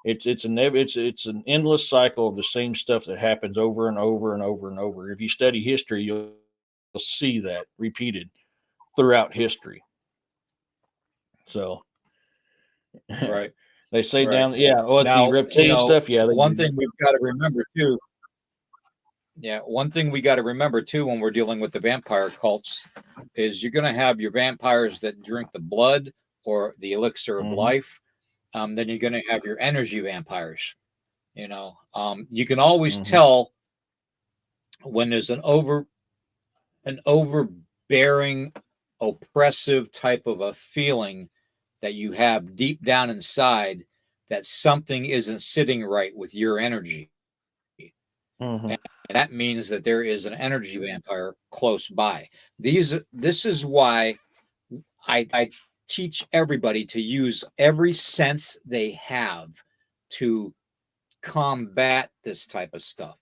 It's an endless cycle of the same stuff that happens over and over and over and over. If you study history, you'll see that repeated throughout history. So Right. they say Right. down, yeah, what the Now, reptilian stuff, yeah, they one do thing that. we've got to remember too. Yeah, one thing we got to remember too when we're dealing with the vampire cults is you're going to have your vampires that drink the blood or the elixir of Hmm. life. Then you're going to have your energy vampires. You can always Hmm. tell when there's an overbearing, oppressive type of a feeling that you have deep down inside that something isn't sitting right with your energy. Hmm. And that means that there is an energy vampire close by. This is why I teach everybody to use every sense they have to combat this type of stuff.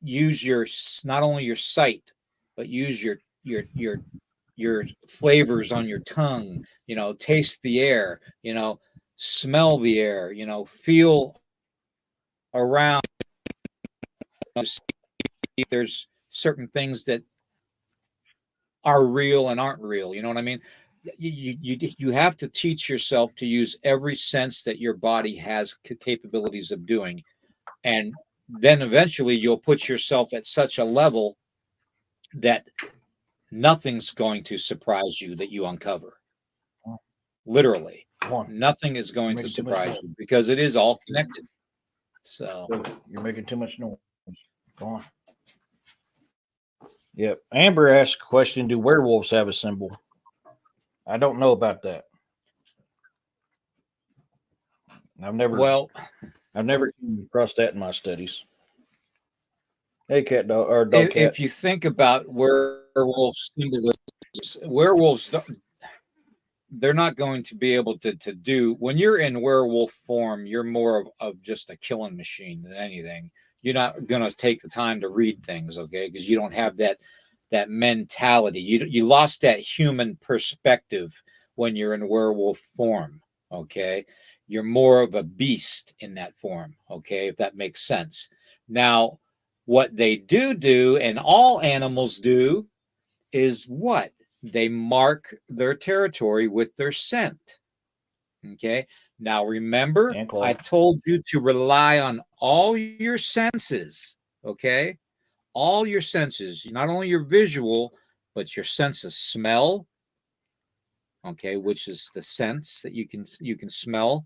Use your not only your sight, but use your flavors on your tongue. Taste the air. Smell the air. Feel around. See if there's certain things that are real and aren't real. You know what I mean? You have to teach yourself to use every sense that your body has capabilities of doing, and then eventually you'll put yourself at such a level that nothing's going to surprise you that you uncover. Literally, Come on, nothing is you're going to making too much surprise noise. you because it is all connected. So, You're making too much noise. Go on. Yep. Amber asked a question: do werewolves have a symbol? I don't know about that. I've never well, I've never came across that in my studies. Hey, cat dog or dog cat. if you think about werewolf symbolism, werewolves they're not going to be able to do when you're in werewolf form. You're more of just a killing machine than anything. You're not going to take the time to read things, okay, because you don't have that mentality. You lost that human perspective when you're in werewolf form, okay. You're more of a beast in that form, okay, if that makes sense. Now, what they do and all animals do is what? They mark their territory with their scent. Okay. Now remember, And I claw. told you to rely on all your senses. Okay. All your senses, not only your visual, but your sense of smell. Okay, which is the sense that you can smell.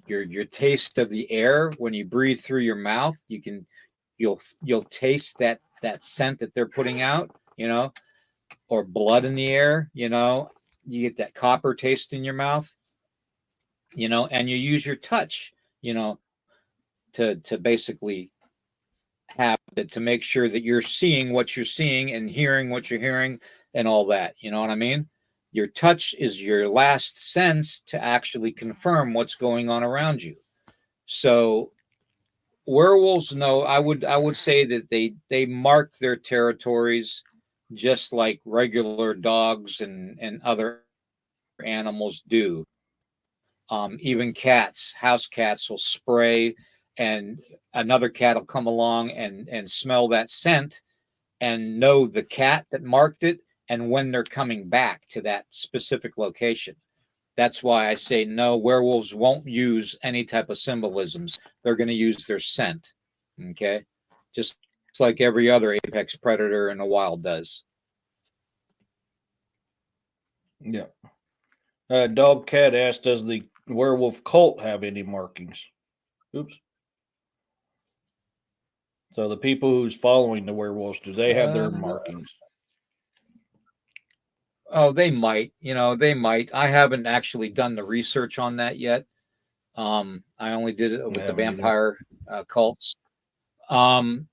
Your taste of the air when you breathe through your mouth, you'll taste that scent that they're putting out. Or blood in the air, you get that copper taste in your mouth, and you use your touch, to basically have it to make sure that you're seeing what you're seeing and hearing what you're hearing and all that. You know what I mean? Your touch is your last sense to actually confirm what's going on around you. So werewolves know, I would say that they mark their territories just like regular dogs and other animals do. Even cats, house cats will spray, and another cat will come along and smell that scent and know the cat that marked it and when they're coming back to that specific location. That's why I say no, werewolves won't use any type of symbolisms. They're going to use their scent. Okay. Just like every other apex predator in the wild does. Yeah. Dog cat asked, does the werewolf cult have any markings? Oops. So the people who's following the werewolves, do they have their Uh, markings? oh, they might. They might. I haven't actually done the research on that yet. I only did it with Yeah, the me neither. vampire cults. Um,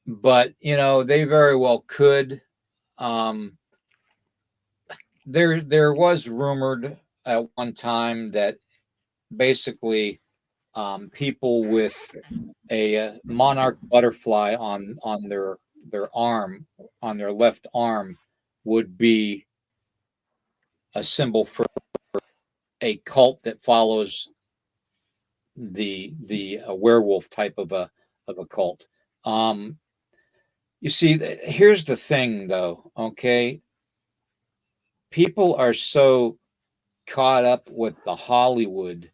but they very well could. Um, there was rumored at one time that basically people with a monarch butterfly on their arm, on their left arm, would be a symbol for a cult that follows the werewolf type of a cult. Um, you see, here's the thing, though. Okay, people are so caught up with the Hollywood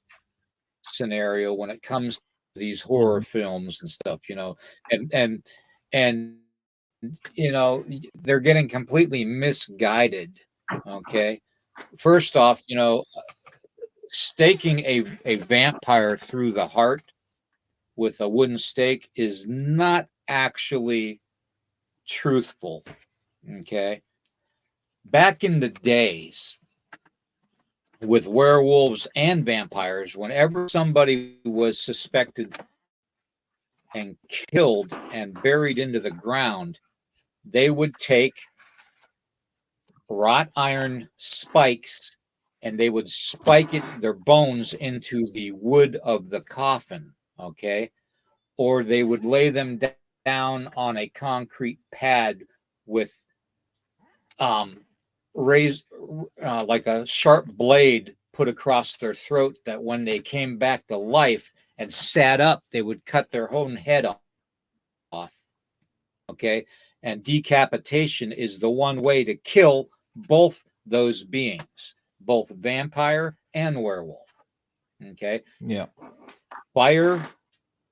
scenario when it comes to these horror Mhm. films and stuff, and they're getting completely misguided. Okay, first off, staking a vampire through the heart with a wooden stake is not actually truthful. Okay, back in the days with werewolves and vampires, whenever somebody was suspected and killed and buried into the ground, they would take wrought iron spikes and they would spike their bones into the wood of the coffin. Okay, or they would lay them down on a concrete pad with raised like a sharp blade put across their throat, that when they came back to life and sat up, they would cut their own head off. Okay, and decapitation is the one way to kill both those beings, both vampire and werewolf. Okay, Yeah. fire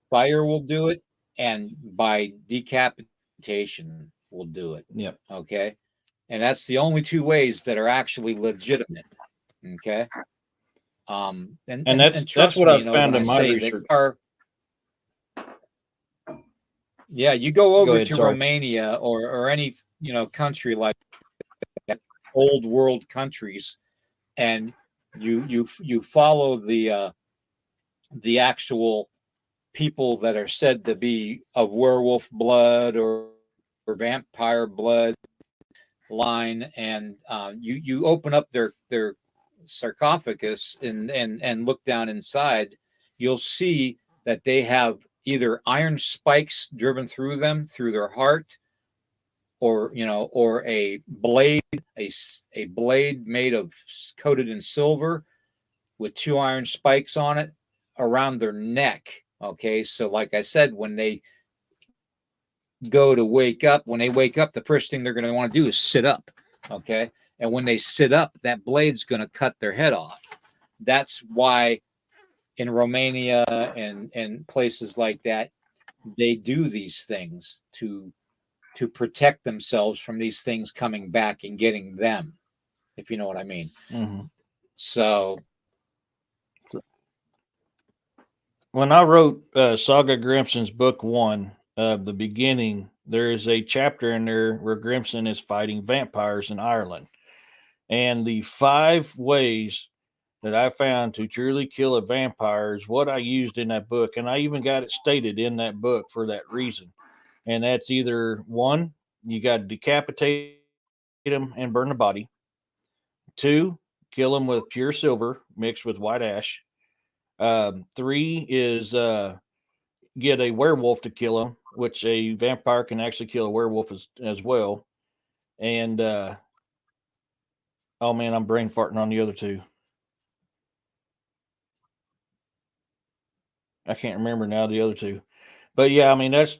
fire will do it, and by decapitation will do it. Yep. Okay, and that's the only two ways that are actually legitimate. Okay, And and that's trust what me, I've when found I in my say they research. are, yeah, you go Go over ahead. to Sorry. Romania or any country like old world countries, and you follow the actual people that are said to be of werewolf blood or vampire blood line, and you open up their sarcophagus and look down inside, you'll see that they have either iron spikes driven through them through their heart, or a blade made of coated in silver with two iron spikes on it around their neck. Okay, so like I said, when they wake up, the first thing they're going to want to do is sit up. Okay, and when they sit up, that blade's going to cut their head off. That's why in Romania and places like that, they do these things to protect themselves from these things coming back and getting them, if you know what I mean. Hmm. So When I wrote Saga Grimson's book one, the beginning, there is a chapter in there where Grimson is fighting vampires in Ireland. And the 5 ways that I found to truly kill a vampire is what I used in that book. And I even got it stated in that book for that reason. And that's either one, you got to decapitate him and burn the body. Two, kill him with pure silver mixed with white ash. Three is get a werewolf to kill him, which a vampire can actually kill a werewolf as well. And oh man, I'm brain farting on the other two. I can't remember now the other two. But yeah, I mean that's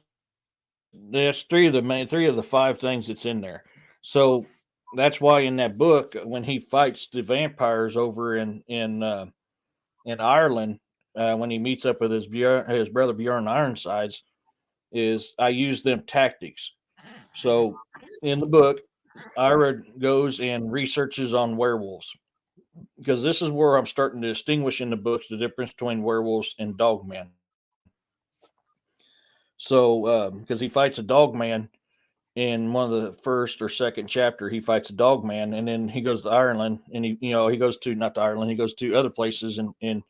three of the 5 things that's in there. So that's why in that book, when he fights the vampires over in Ireland, when he meets up with his brother Bjorn Ironsides, is I use them tactics. So in the book, Ira goes and researches on werewolves because this is where I'm starting to distinguish in the books the difference between werewolves and dogmen. So because he fights a dogman in one of the first or second chapter, he fights a dogman, and then he goes to Ireland, and he goes to not to Ireland, he goes to other places and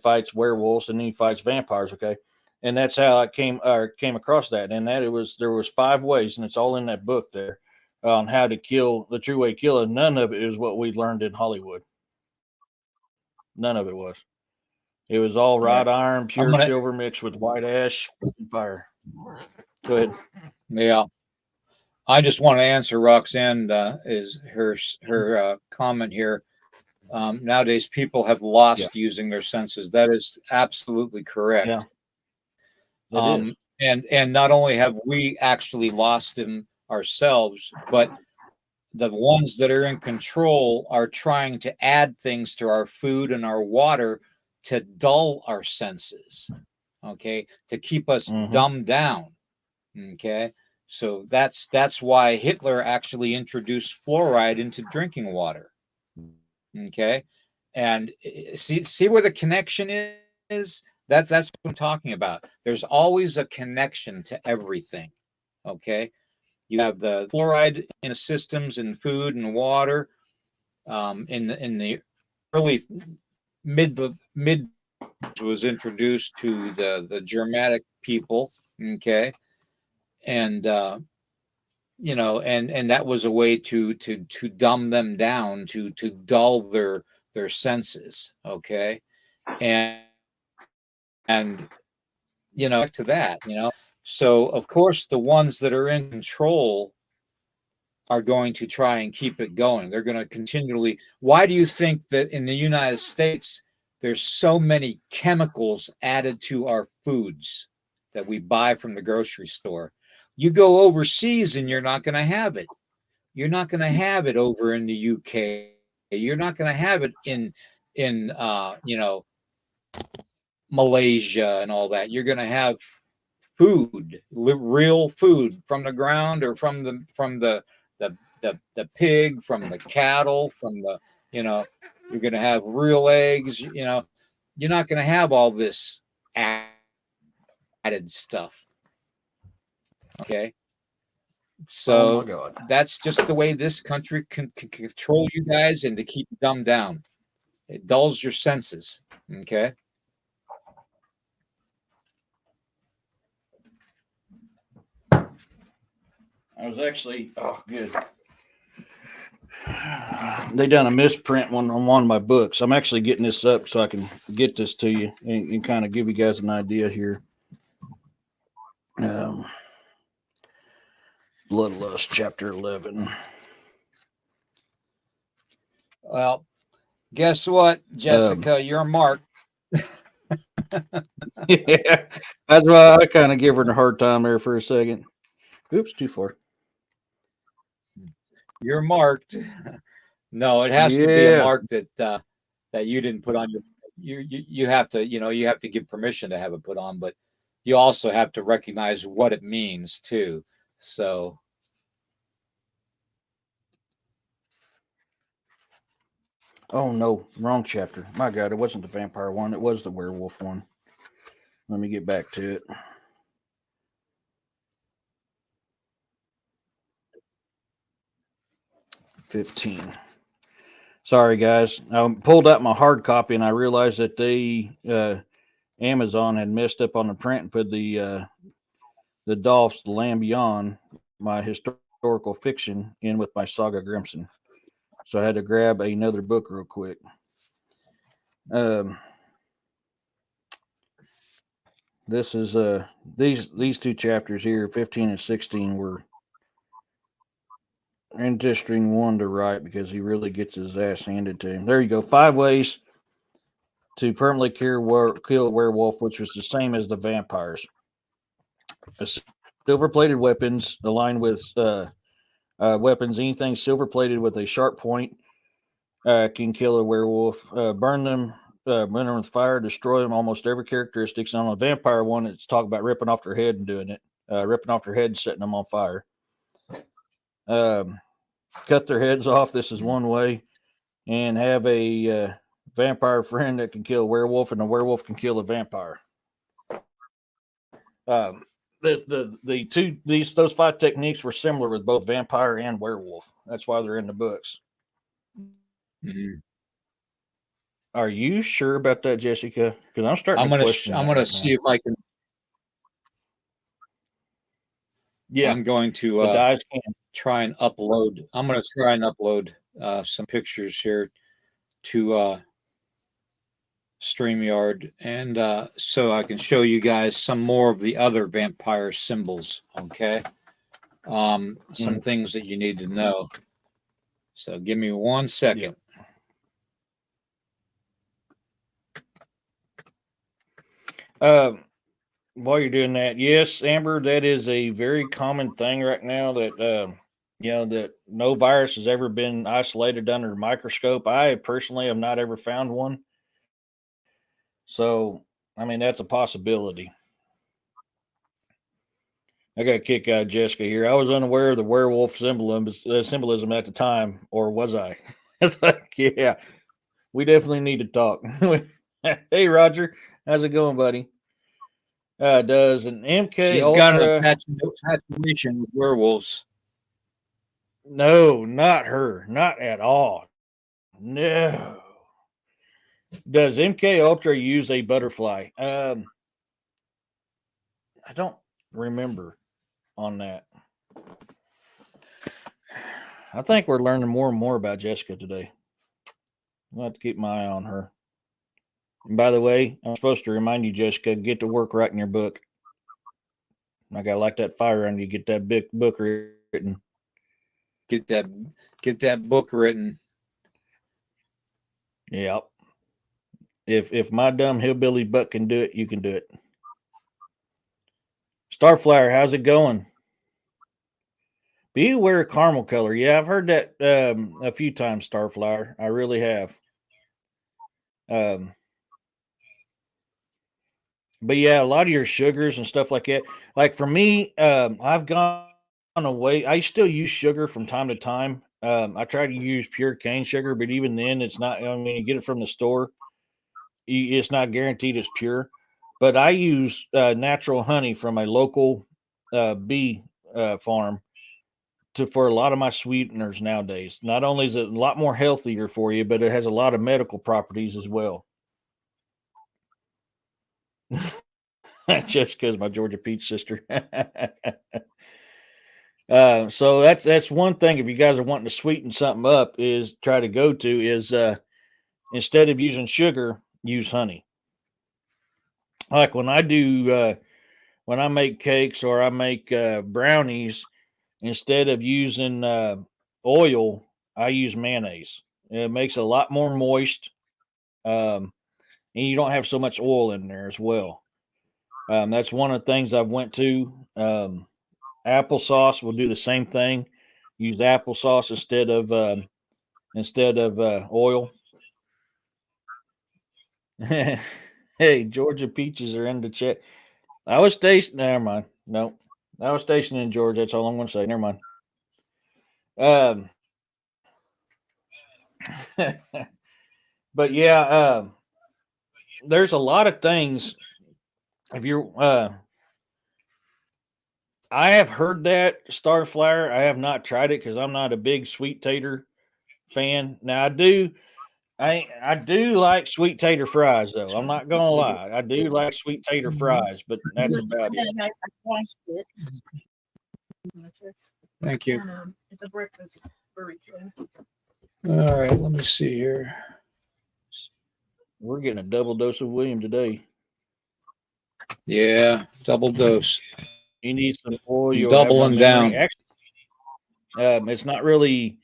fights werewolves, and then he fights vampires. Okay, and that's how I came across that, and that there was 5 ways, and it's all in that book there on how to kill the true way to kill, and none of it is what we learned in Hollywood. None of it was. It was all wrought yeah, iron, pure I'm silver gonna mixed with white ash and fire. Go ahead. yeah. I just want to answer Roxanne is her comment here. Nowadays, people have lost using their senses. That is absolutely Yeah, correct. it is. And not only have we actually lost them ourselves, but the ones that are in control are trying to add things to our food and our water to dull our senses, okay, to keep us Mm-hmm. dumbed down, okay. So that's why Hitler actually introduced fluoride into drinking water, okay. And see where the connection is. That's what I'm talking about. There's always a connection to everything, okay. You have the fluoride in the systems in food and water. In the early mid was introduced to the Germanic people, okay, and and that was a way to dumb them down, to dull their senses, okay, and back to that. So of course the ones that are in control are going to try and keep it going. They're going to continually. Why do you think that in the United States there's so many chemicals added to our foods that we buy from the grocery store? You go overseas and you're not going to have it. You're not going to have it over in the UK. You're not going to have it in Malaysia and all that. You're going to have food, real food from the ground or from the pig, from the cattle, from the you know, you're going to have real eggs. You're not going to have all this added stuff. Okay, Oh my so God. that's just the way this country can control you guys and to keep you dumbed down. It dulls your senses. Okay. I was actually good. They done a misprint on one of my books. I'm actually getting this up so I can get this to you and kind of give you guys an idea here. Um, Bloodlust, chapter 11. Well, guess what, Um, Jessica? You're marked. yeah, that's why I kind of give her a hard time there for a second. Oops, too far. You're marked. No, it has to be a Yeah. mark that you didn't put on your. You have to you have to give permission to have it put on, but you also have to recognize what it means too. So Oh no, wrong chapter. My God, it wasn't the vampire one. It was the werewolf one. Let me get back to it. 15. Sorry, guys. I pulled out my hard copy and I realized that Amazon had messed up on the print and put the Dolph's The Land Beyond, my historical fiction, in with my Saga Grimson. So I had to grab another book real quick. Um, this is these two chapters here, 15 and 16, were interesting one to write because he really gets his ass handed to him. There you go. 5 ways to permanently kill a werewolf, which was the same as the vampires. Silver plated weapons aligned with weapons. Anything silver plated with a sharp point can kill a werewolf. Burn them with fire, destroy them. Almost every characteristics. On a vampire one, it's talk about ripping off their head and doing it. Ripping off their head and setting them on fire. Cut their heads off. This is one way. And have a vampire friend that can kill a werewolf, and a werewolf can kill a vampire. Those 5 techniques were similar with both vampire and werewolf. That's why they're in the books. mhm. Are you sure about that, Jessica? Because I'm starting I'm to gonna question I'm that gonna right see now. if I can. Yeah, I'm going to the dice can. try and upload. I'm going to try and upload some pictures here to StreamYard, and so I can show you guys some more of the other vampire symbols. Okay, some Mm, things that you need to know. So give me one yeah. second. While you're doing that, yes, Amber, that is a very common thing right now. That no virus has ever been isolated under a microscope. I personally have not ever found one. So, I mean, that's a possibility. I got a kick out of Jessica here. I was unaware of the werewolf symbolism at the time, or was I? It's like, yeah, we definitely need to talk. Hey, Roger, how's it going, buddy? Does an MK She's got an Ultra? infatuation with werewolves. No, not her, not at all. No. Does MK Ultra use a butterfly? I don't remember on that. I think we're learning more and more about Jessica today. I'll have to keep my eye on her. And by the way, I'm supposed to remind you, Jessica, get to work writing your book. I got to light that fire under you, get that big book written. Get that book written. Yep. If my dumb hillbilly butt can do it, you can do it. Starflower, how's it going? Be aware of caramel color. Yeah, I've heard that a few times, Starflower. I really have. Um, but yeah, a lot of your sugars and stuff like that. Like for me, I've gone away. I still use sugar from time to time. I try to use pure cane sugar, but even then, it's not. I mean, you get it from the store, it's not guaranteed it's pure. But I use natural honey from a local bee farm for a lot of my sweeteners nowadays. Not only is it a lot more healthier for you, but it has a lot of medical properties as well. Just because my Georgia Peach sister. So that's one thing. If you guys are wanting to sweeten something up, is try to go to is instead of using sugar, use honey. Like when I make cakes or I make brownies, instead of using oil, I use mayonnaise. It makes it a lot more moist, um, and you don't have so much oil in there as well. That's one of the things I've went to. Applesauce will do the same thing. Use applesauce instead of oil. Hey, Georgia peaches are in the chat. I was stationed. Never mind. No, I was stationed in Georgia. That's all I'm going to say. Never mind. Um, but yeah, there's a lot of things. If you're, I have heard that Starflower. I have not tried it because I'm not a big sweet tater fan. Now I do like sweet tater fries though. I'm not gonna lie. I do like sweet tater fries, but that's about it. Thank you. It's a breakfast burrito. All right, let me see here. We're getting a double dose of William today. Yeah, double dose. You need some oil. I'm You'll have no doubling memory. down. Actually, it's not really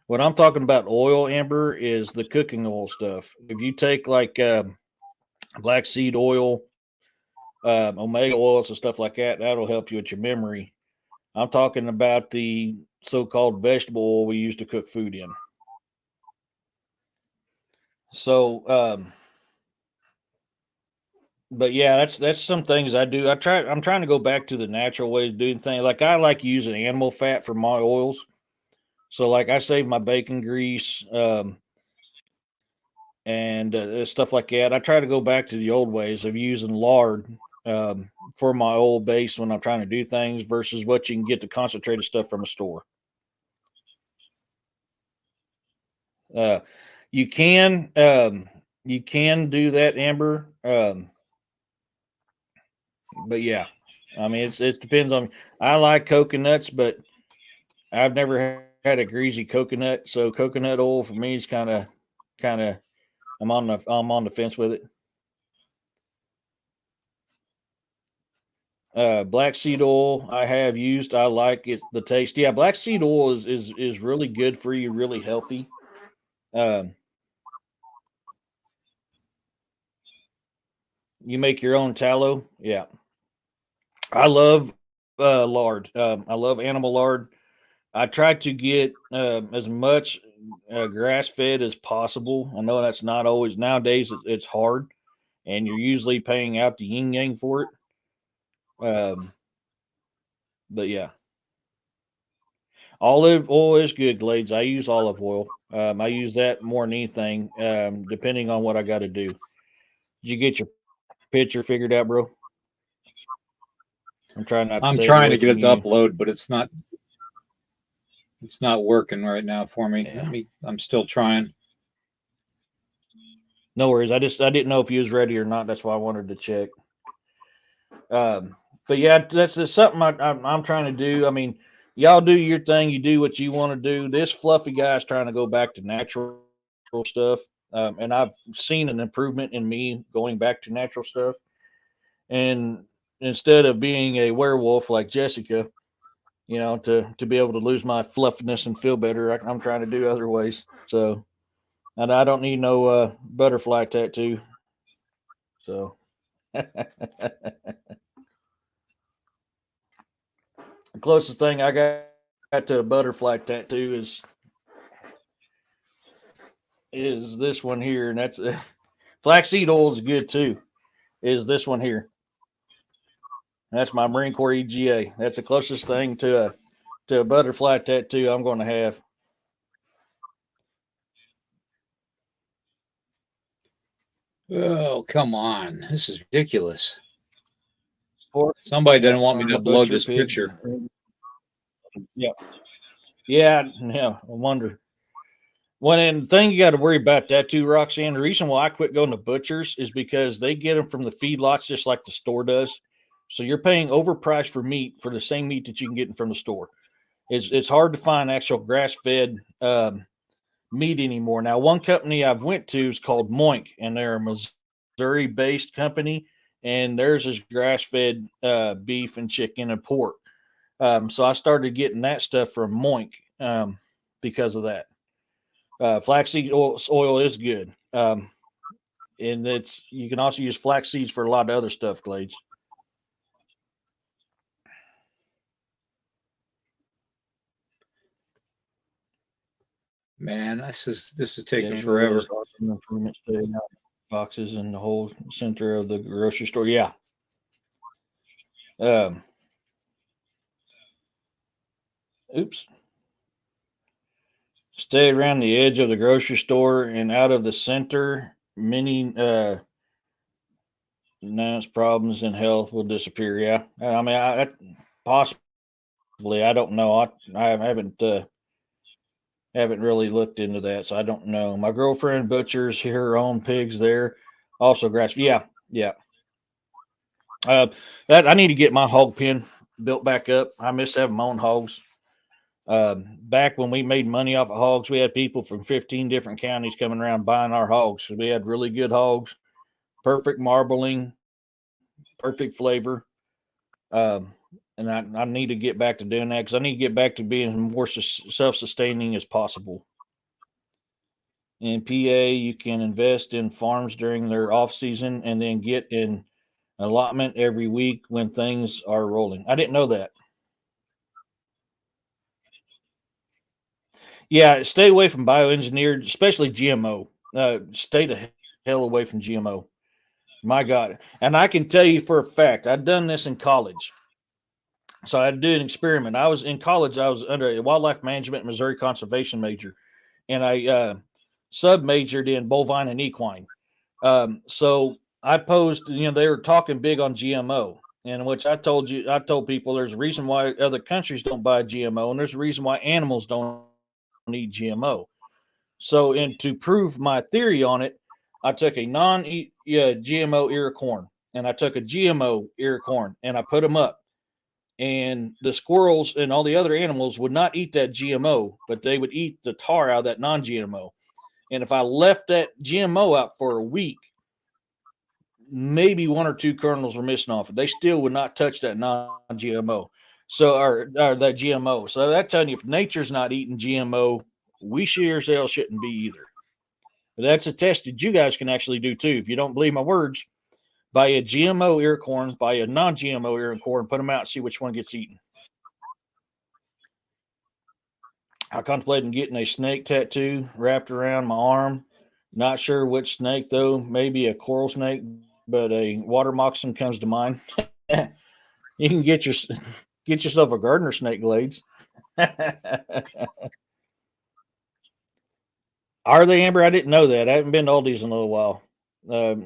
what I'm talking about. Oil, Amber, is the cooking oil stuff. If you take like black seed oil, omega oils, and stuff like that, that'll help you with your memory. I'm talking about the so-called vegetable oil we use to cook food in. So, but yeah, that's some things I do. I'm trying to go back to the natural way of doing things. Like I like using animal fat for my oils. So like I save my bacon grease, and stuff like that. I try to go back to the old ways of using lard for my oil base when I'm trying to do things versus what you can get the concentrated stuff from a store. Uh, you can you can do that, Amber. But yeah, I mean it depends on. I like coconuts, but I've never had a greasy coconut, so coconut oil for me is kind of I'm on the fence with it. Black seed oil I have used. I like it the taste. Yeah, black seed oil is really good for you, really healthy. Um, You make your own tallow. Yeah, I love lard. I love animal lard. I try to get as much grass fed as possible. I know that's not always nowadays. It's hard, and you're usually paying out the yin yang for it. Um, but yeah, olive oil is good, Glades. I use olive oil. I use that more than anything, depending on what I got to do. Did you get your picture figured out, bro? I'm trying not to take it I'm away trying from to get it you. to upload, but it's not working right now for me. Yeah. I'm still trying. No worries. I didn't know if you was ready or not. That's why I wanted to check. Um, but yeah, that's just something I'm trying to do. I mean, y'all do your thing. You do what you want to do. This fluffy guy is trying to go back to natural stuff, and I've seen an improvement in me going back to natural stuff. And instead of being a werewolf like Jessica, to be able to lose my fluffiness and feel better, I'm trying to do other ways. So, and I don't need no butterfly tattoo. So, the closest thing I got to a butterfly tattoo is this one here, and that's flaxseed oil is good too. Is this one here? That's my Marine Corps EGA. That's the closest thing to a butterfly tattoo I'm going to have. Oh, come on. This is ridiculous. Or Somebody yeah, didn't want me from to the upload butcher this pig. picture. Yeah, yeah. I wonder. Well, and the thing you got to worry about that too, Roxanne. The reason why I quit going to butchers is because they get them from the feedlots just like the store does. So you're paying overpriced for meat for the same meat that you can get from the store. It's hard to find actual grass fed meat anymore. Now, one company I've went to is called Moink, and they're a Missouri based company, and theirs is grass fed beef and chicken and pork. So I started getting that stuff from Moink because of that. Flaxseed oil is good. And it's you can also use flax seeds for a lot of other stuff, Glades. Man, this is taking Daniel was forever. awesome improvement staying out boxes in the whole center of the grocery store. Yeah. Um, oops. Stay around the edge of the grocery store and out of the center. Many announced problems in health will disappear. Yeah. I mean, possibly. I don't know. I haven't really looked into that, so I don't know. My girlfriend butchers her own pigs there. Also grass. Yeah, yeah. That I need to get my hog pen built back up. I miss having my own hogs. Back when we made money off of hogs, we had people from 15 different counties coming around buying our hogs. So we had really good hogs, perfect marbling, perfect flavor. Um, and I need to get back to doing that because I need to get back to being more self sustaining as possible. In PA, you can invest in farms during their off season and then get an allotment every week when things are rolling. I didn't know that. Yeah, stay away from bioengineered, especially GMO. Stay the hell away from GMO. My God. And I can tell you for a fact, I've done this in college. So I had to do an experiment. I was in college, I was under a wildlife management Missouri conservation major, and I sub majored in bovine and equine. So I posed, they were talking big on GMO, in which I told people there's a reason why other countries don't buy GMO, and there's a reason why animals don't eat GMO. So, and to prove my theory on it, I took a GMO ear of corn and I took a GMO ear of corn and I put them up. And the squirrels and all the other animals would not eat that GMO, but they would eat the tar out of that non GMO. And if I left that GMO out for a week, maybe one or two kernels were missing off it. They still would not touch that non-GMO. So or that GMO. So that telling you if nature's not eating GMO, we sure as hell shouldn't be either. But that's a test that you guys can actually do too. If you don't believe my words, Buy a GMO ear corn, buy a non-GMO ear corn, put them out, and see which one gets eaten. I contemplated getting a snake tattoo wrapped around my arm. Not sure which snake though. Maybe a coral snake, but a water moccasin comes to mind. You can get yourself a gardener snake glades. Are they, Amber? I didn't know that. I haven't been to Aldi's in a little while.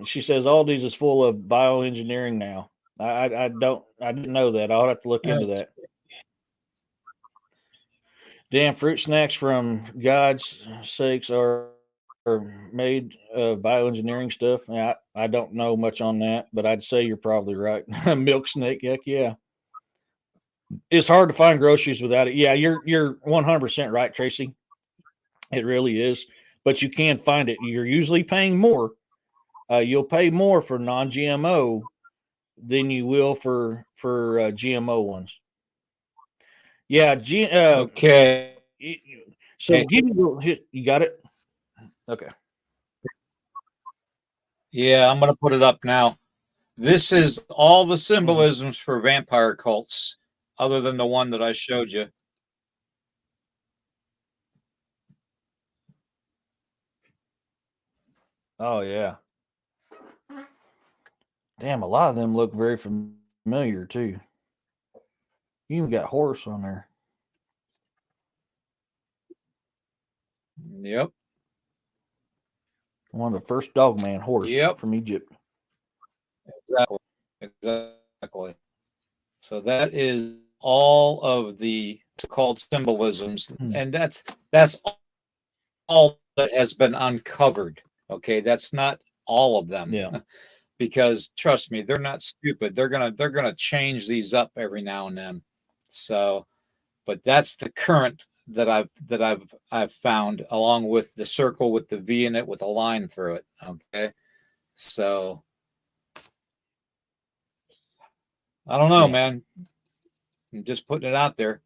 She says Aldi's is full of bioengineering now. I didn't know that. I'll have to look into that. Damn fruit snacks from God's sakes are made of bioengineering stuff. Yeah, I don't know much on that, but I'd say you're probably right. Milk snake, heck yeah. It's hard to find groceries without it. Yeah, you're 100% right, Tracy. It really is, but you can find it. You're usually paying more. You'll pay more for non-GMO than you will for GMO ones. Yeah, Okay. so give me you got it. Okay. Yeah, I'm going to put it up now. This is all the symbolisms for vampire cults, other than the one that I showed you. Oh yeah. Damn, a lot of them look very familiar too. You even got horse on there. Yep. One of the first dogman horse from Egypt. Exactly. So that is all of the so-called symbolisms, and that's all that has been uncovered. Okay, that's not all of them. Yeah. Because trust me, they're not stupid. They're gonna change these up every now and then. So, but that's the current that I've found, along with the circle with the V in it with a line through it. Okay, so I don't know, man. I'm just putting it out there.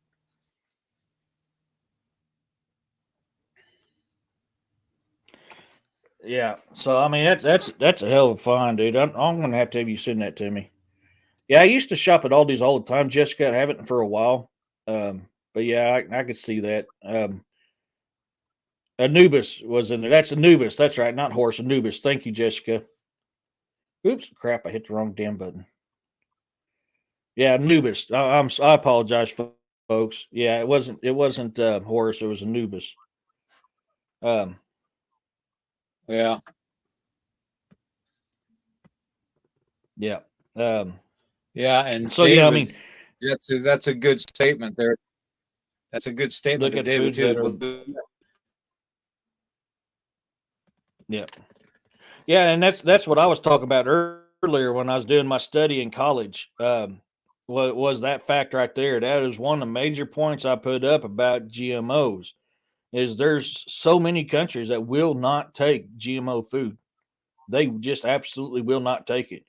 Yeah. So I mean that's a hell of a find, dude. I'm gonna have to have you send that to me. Yeah, I used to shop at Aldi's all the time. Jessica, I haven't for a while. But yeah, I could see that. Anubis was in there. That's Anubis. That's right, not horse. Anubis. Thank you, Jessica. Oops, crap! I hit the wrong damn button. Yeah, Anubis. I apologize, folks. Yeah, it wasn't horse. It was Anubis. Yeah. Yeah. Yeah, and so David, yeah, I mean that's a good statement there. That's a good statement that David too. Yeah. Yeah, and that's what I was talking about earlier when I was doing my study in college. Was that fact right there? That is one of the major points I put up about GMOs. Is there's so many countries that will not take GMO food. They just absolutely will not take it,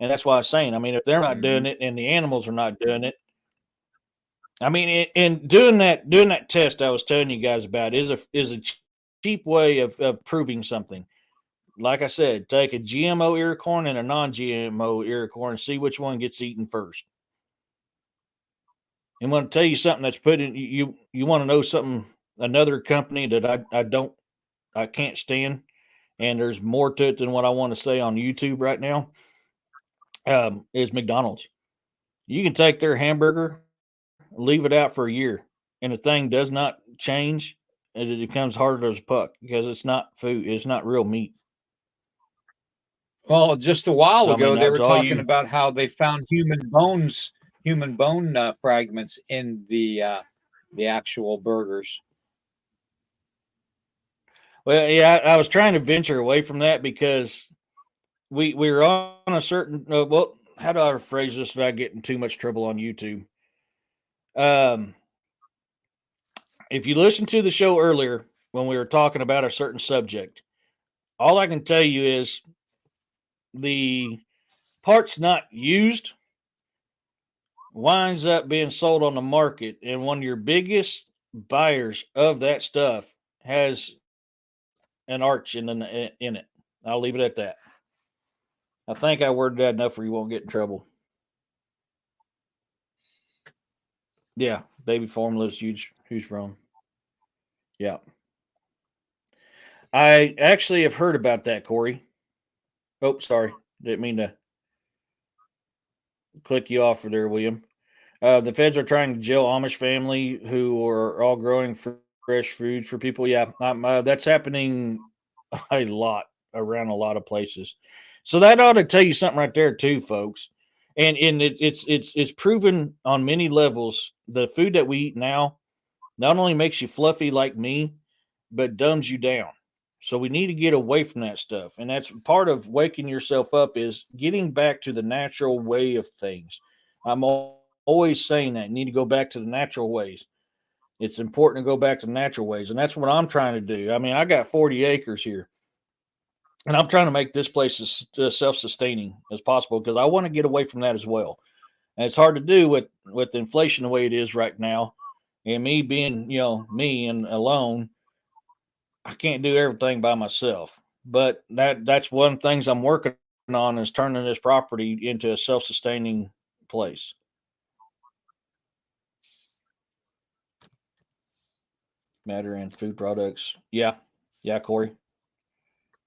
and that's why I was saying. I mean, if they're not doing it and the animals are not doing it, I mean, and doing that test I was telling you guys about is a cheap way of proving something. Like I said, take a GMO ear corn and a non-GMO ear corn and see which one gets eaten first. I'm going to tell you something that's put in you want to know something, another company that I can't stand, and there's more to it than what I want to say on YouTube right now, is McDonald's. You can take their hamburger, leave it out for a year, and the thing does not change, and it becomes harder as a puck because it's not food, it's not real meat. Well, just a while So, I mean, ago, they were that's all talking about how they found human bone fragments in the actual burgers. Well, yeah, I was trying to venture away from that because we were on a certain. Well, how do I phrase this without getting too much trouble on YouTube? If you listened to the show earlier when we were talking about a certain subject, all I can tell you is the parts not used winds up being sold on the market, and one of your biggest buyers of that stuff has an arch in it. I'll leave it at that. I think I worded that enough where you won't get in trouble. Yeah, baby formula's huge from. Yeah. I actually have heard about that, Corey. Oh, sorry. Didn't mean to click you off there, William. The feds are trying to jail Amish family who are all growing fresh foods for people. Yeah, that's happening a lot around a lot of places. So that ought to tell you something right there, too, folks. And it's proven on many levels. The food that we eat now not only makes you fluffy like me, but dumbs you down. So we need to get away from that stuff. And that's part of waking yourself up is getting back to the natural way of things. Always saying that you need to go back to the natural ways. It's important to go back to natural ways. And that's what I'm trying to do. I mean, I got 40 acres here and I'm trying to make this place as self-sustaining as possible because I want to get away from that as well. And it's hard to do with inflation the way it is right now. And me being, me and alone, I can't do everything by myself. But that's one of the things I'm working on is turning this property into a self-sustaining place. Matter and food products. Yeah. Yeah, Corey.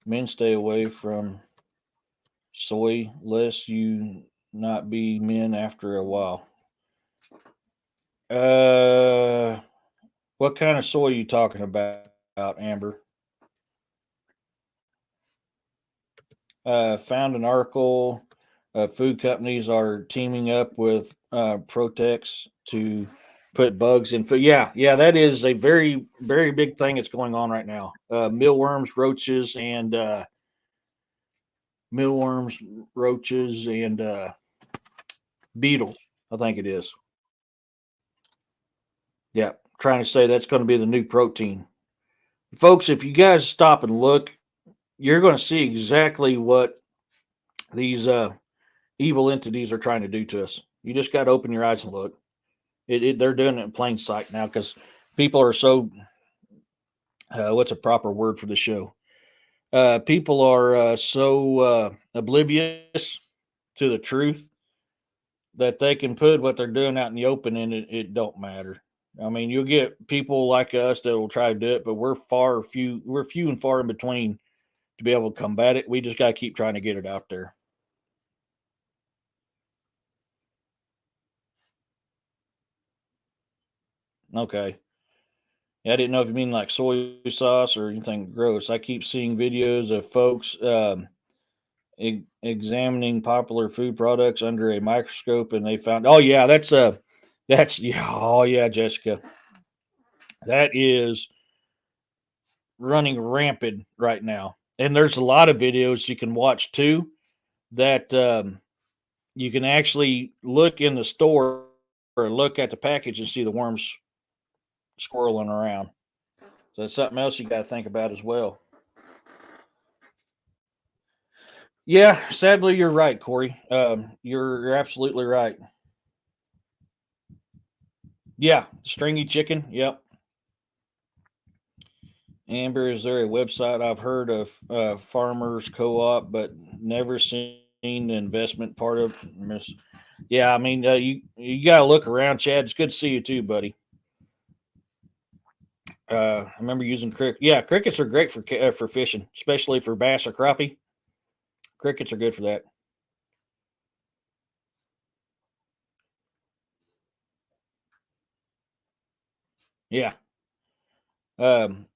Men stay away from soy lest you not be men after a while. Uh what kind of soy are you talking about, Amber? Found an article. Food companies are teaming up with Protex to put bugs in food. Yeah, yeah, that is a very, very big thing that's going on right now. Mealworms, roaches, and mealworms, roaches, and beetles. I think it is. Yeah, trying to say that's going to be the new protein, folks. If you guys stop and look, you're going to see exactly what these evil entities are trying to do to us. You just got to open your eyes and look. They're doing it in plain sight now because people are so. What's a proper word for the show? People are so oblivious to the truth that they can put what they're doing out in the open and it don't matter. I mean, you'll get people like us that will try to do it, but we're few and far in between to be able to combat it. We just got to keep trying to get it out there. Okay. Yeah, I didn't know if you mean like soy sauce or anything gross. I keep seeing videos of folks examining popular food products under a microscope, and they found. Oh yeah, that's yeah. Oh yeah, Jessica, that is running rampant right now. And there's a lot of videos you can watch too that you can actually look in the store or look at the package and see the worms squirreling around. So that's something else you got to think about as well. Yeah, sadly, you're right, Corey. You're absolutely right. Yeah, stringy chicken. Yep. Amber, is there a website I've heard of Farmers Co-op, but never seen the investment part of? Yeah, I mean, you got to look around, Chad. It's good to see you too, buddy. I remember using cricket. Yeah, crickets are great for fishing, especially for bass or crappie. Crickets are good for that. Yeah. Um,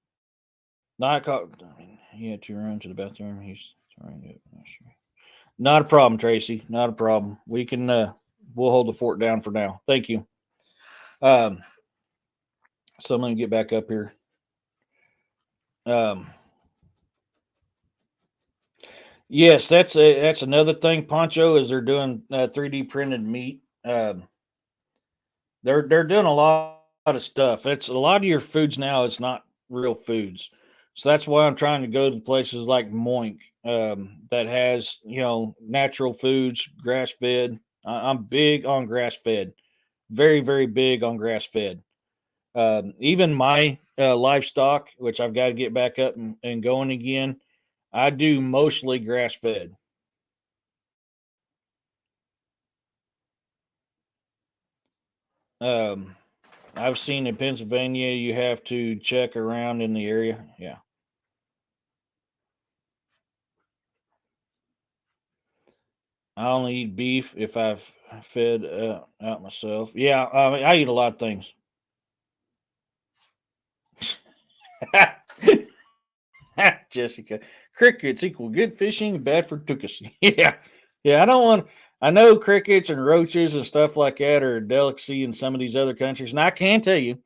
not caught. I mean, he had to run to the bathroom. He's trying to. Not a problem, Tracy. Not a problem. We can. We'll hold the fort down for now. Thank you. Um, so I'm gonna get back up here. Um, yes, that's another thing. Poncho is they're doing 3D printed meat. They're doing a lot of stuff. It's a lot of your foods now. It's not real foods, so that's why I'm trying to go to places like Moink that has natural foods, grass fed. I'm big on grass fed, very very big on grass fed. Even my livestock, which I've got to get back up and going again, I do mostly grass fed. Um, I've seen in Pennsylvania you have to check around in the area. Yeah. I only eat beef if I've fed out myself. Yeah, I mean, I eat a lot of things. Jessica, crickets equal good fishing, bad for tuchus. Yeah, yeah. I don't want. I know crickets and roaches and stuff like that are a delicacy in some of these other countries, and I can tell you,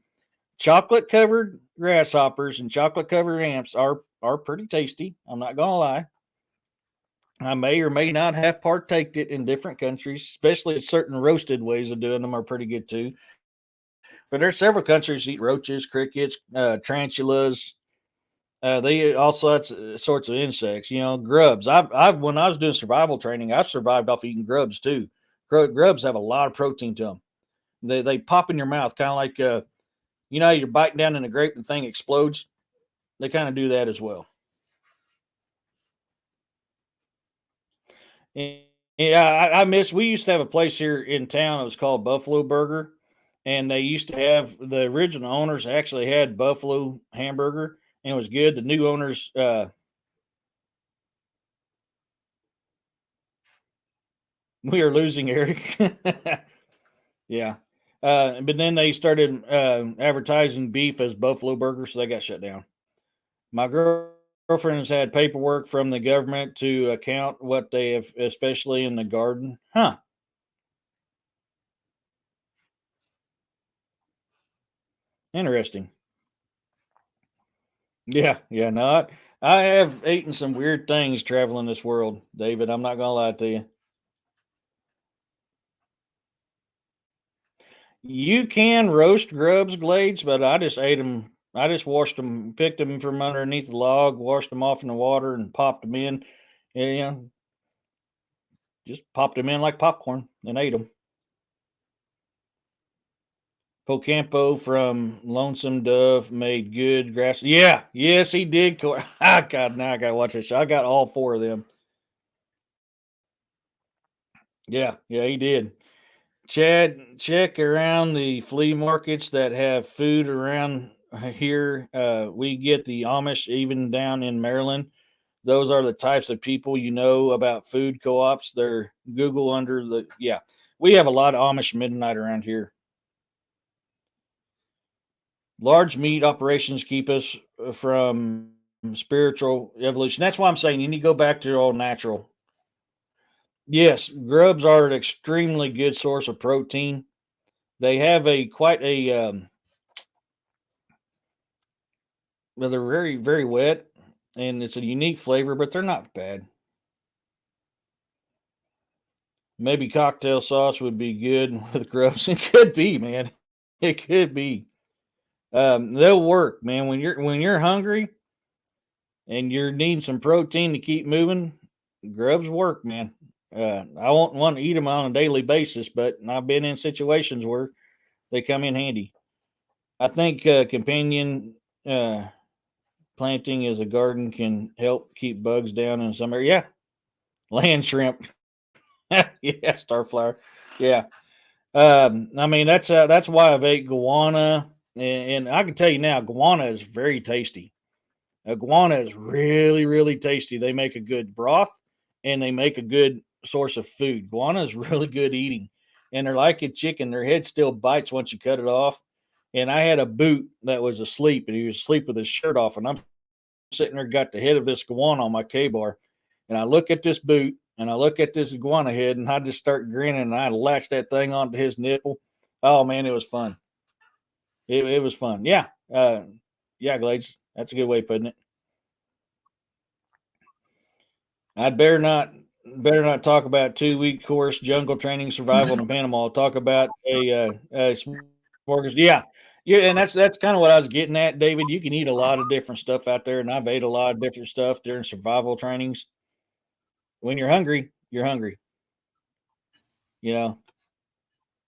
chocolate covered grasshoppers and chocolate covered ants are pretty tasty. I'm not gonna lie. I may or may not have partaked it in different countries, especially certain roasted ways of doing them are pretty good too. But there's several countries that eat roaches, crickets, tarantulas. They eat all sorts of insects. You know, grubs. I've when I was doing survival training, I've survived off eating grubs too. Grubs have a lot of protein to them. They pop in your mouth, kind of like you know, you're biting down in a grape and the thing explodes. They kind of do that as well. And, yeah, I miss. We used to have a place here in town. It was called Buffalo Burger, and they used to have the original owners actually had buffalo hamburger, and it was good. The new owners, we are losing Eric. Yeah, but then they started advertising beef as buffalo burger, so they got shut down. My girlfriend has had paperwork from the government to account what they have, especially in the garden. Huh? Interesting. Yeah, yeah. No, I have eaten some weird things traveling this world, David. I'm not gonna lie to you. You can roast grubs glades, but I just ate them. I just washed them, picked them from underneath the log, washed them off in the water, and popped them in. And, you know, just popped them in like popcorn and ate them. Pocampo from Lonesome Dove made good grass. Yeah, yes, he did. God, now I gotta watch that show. I got all four of them. Yeah, yeah, he did. Chad, check around the flea markets that have food around here. We get the Amish even down in Maryland. Those are the types of people you know about food co-ops. They're Google under the yeah. We have a lot of Amish midnight around here. Large meat operations keep us from spiritual evolution. That's why I'm saying you need to go back to all natural. Yes, grubs are an extremely good source of protein. They have a quite a well, they're very wet, and it's a unique flavor, but they're not bad. Maybe cocktail sauce would be good with grubs. It could be, man. It could be. They'll work, man. When you're hungry and you're needing some protein to keep moving, grubs work, man. I won't want to eat them on a daily basis, but I've been in situations where they come in handy. I think companion planting as a garden can help keep bugs down in some area. Yeah, land shrimp. Yeah, starflower. Yeah. I mean that's why I've ate guana, and I can tell you now, guana is very tasty. Guana is really tasty. They make a good broth, and they make a good source of food. Guana is really good eating, and they're like a chicken. Their head still bites once you cut it off. And I had a boot that was asleep, and he was asleep with his shirt off, and I'm sitting there, got the head of this iguana on my K bar, and I look at this boot and I look at this iguana head, and I just start grinning, and I latch that thing onto his nipple. Oh man, it was fun. It was fun. Yeah, yeah, Glades. That's a good way of putting it. I'd better not talk about 2 week course jungle training survival in Panama. I'll talk about a smorgasbord. Yeah, yeah, and that's kind of what I was getting at, David. You can eat a lot of different stuff out there, and I've ate a lot of different stuff during survival trainings. When you're hungry, you're hungry. You know,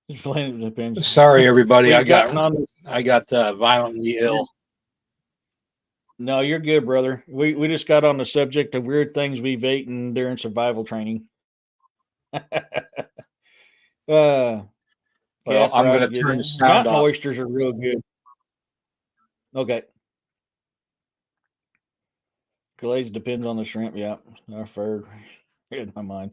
it plain depends. Sorry, everybody. I We've got gotten on. I got violently ill. No, you're good, brother. We just got on the subject of weird things we've eaten during survival training. uh, Well, Cat I'm going fry's to good. turn the sound Mountain off. oysters are real good. Okay. Glaze depends on the shrimp. Yeah, I've heard in my mind.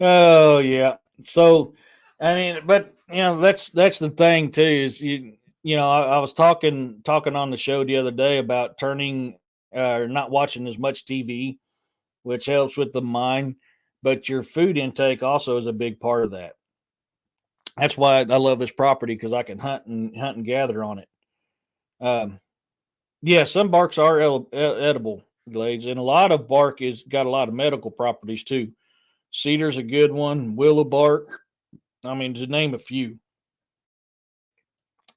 Oh yeah. So, I mean, but that's the thing too is I was talking on the show the other day about turning not watching as much TV, which helps with the mind, but your food intake also is a big part of that. That's why I love this property because I can hunt and gather on it. Um, yeah, some barks are edible, Glades, and a lot of bark is got a lot of medical properties too. Cedar's a good one. Willow bark. I mean, to name a few.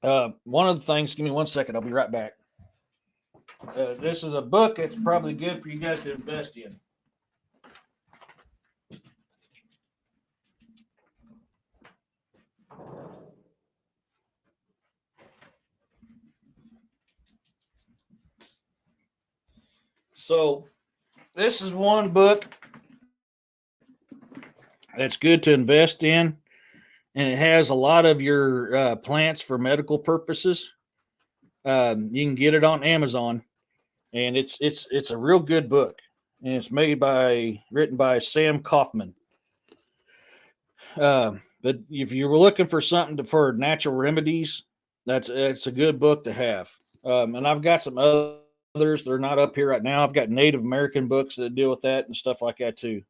One of the things. Give me 1 second. I'll be right back. This is a book that's probably good for you guys to invest in. So this is one book that's good to invest in, and it has a lot of your plants for medical purposes. You can get it on Amazon, and it's a real good book, and it's written by Sam Kaufman. But if you were looking for something for natural remedies, that's a good book to have. And I've got some others. They're not up here right now. I've got Native American books that deal with that and stuff like that too.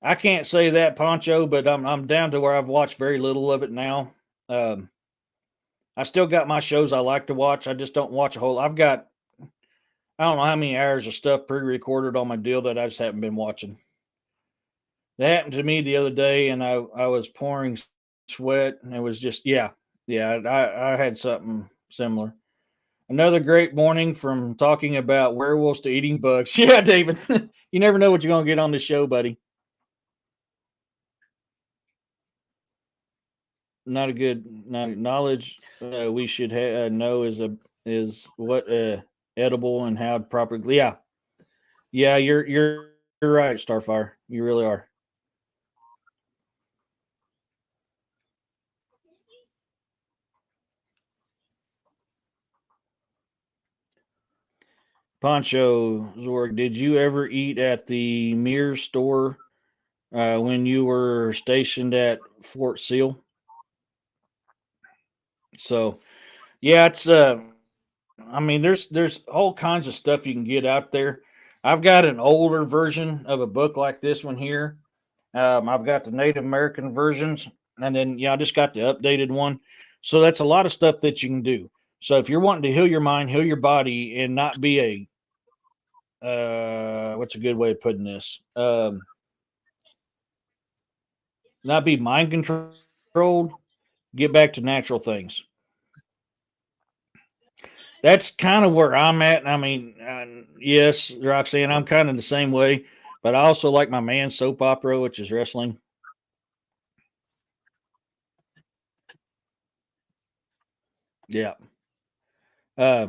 I can't say that, Poncho, but I'm down to where I've watched very little of it now. Um, I still got my shows I like to watch. I just don't watch a whole. I don't know how many hours of stuff pre-recorded on my deal that I just haven't been watching. That happened to me the other day, and I was pouring sweat, and it was just yeah. I had something similar. Another great morning from talking about werewolves to eating bugs. Yeah, David, you never know what you're gonna get on this show, buddy. Not a good not knowledge we should know is what edible and how properly. Yeah, yeah, you're right, Starfire. You really are. Poncho Zorg, did you ever eat at the Mears store when you were stationed at Fort Seal? So yeah, it's I mean, there's all kinds of stuff you can get out there. I've got an older version of a book like this one here. I've got the Native American versions, and then I just got the updated one. So that's a lot of stuff that you can do. So if you're wanting to heal your mind, heal your body, and not be what's a good way of putting this? Not be mind controlled. Get back to natural things. That's kind of where I'm at. I mean, yes, Roxanne, I'm kind of the same way, but I also like my man soap opera, which is wrestling. Yeah. Uh,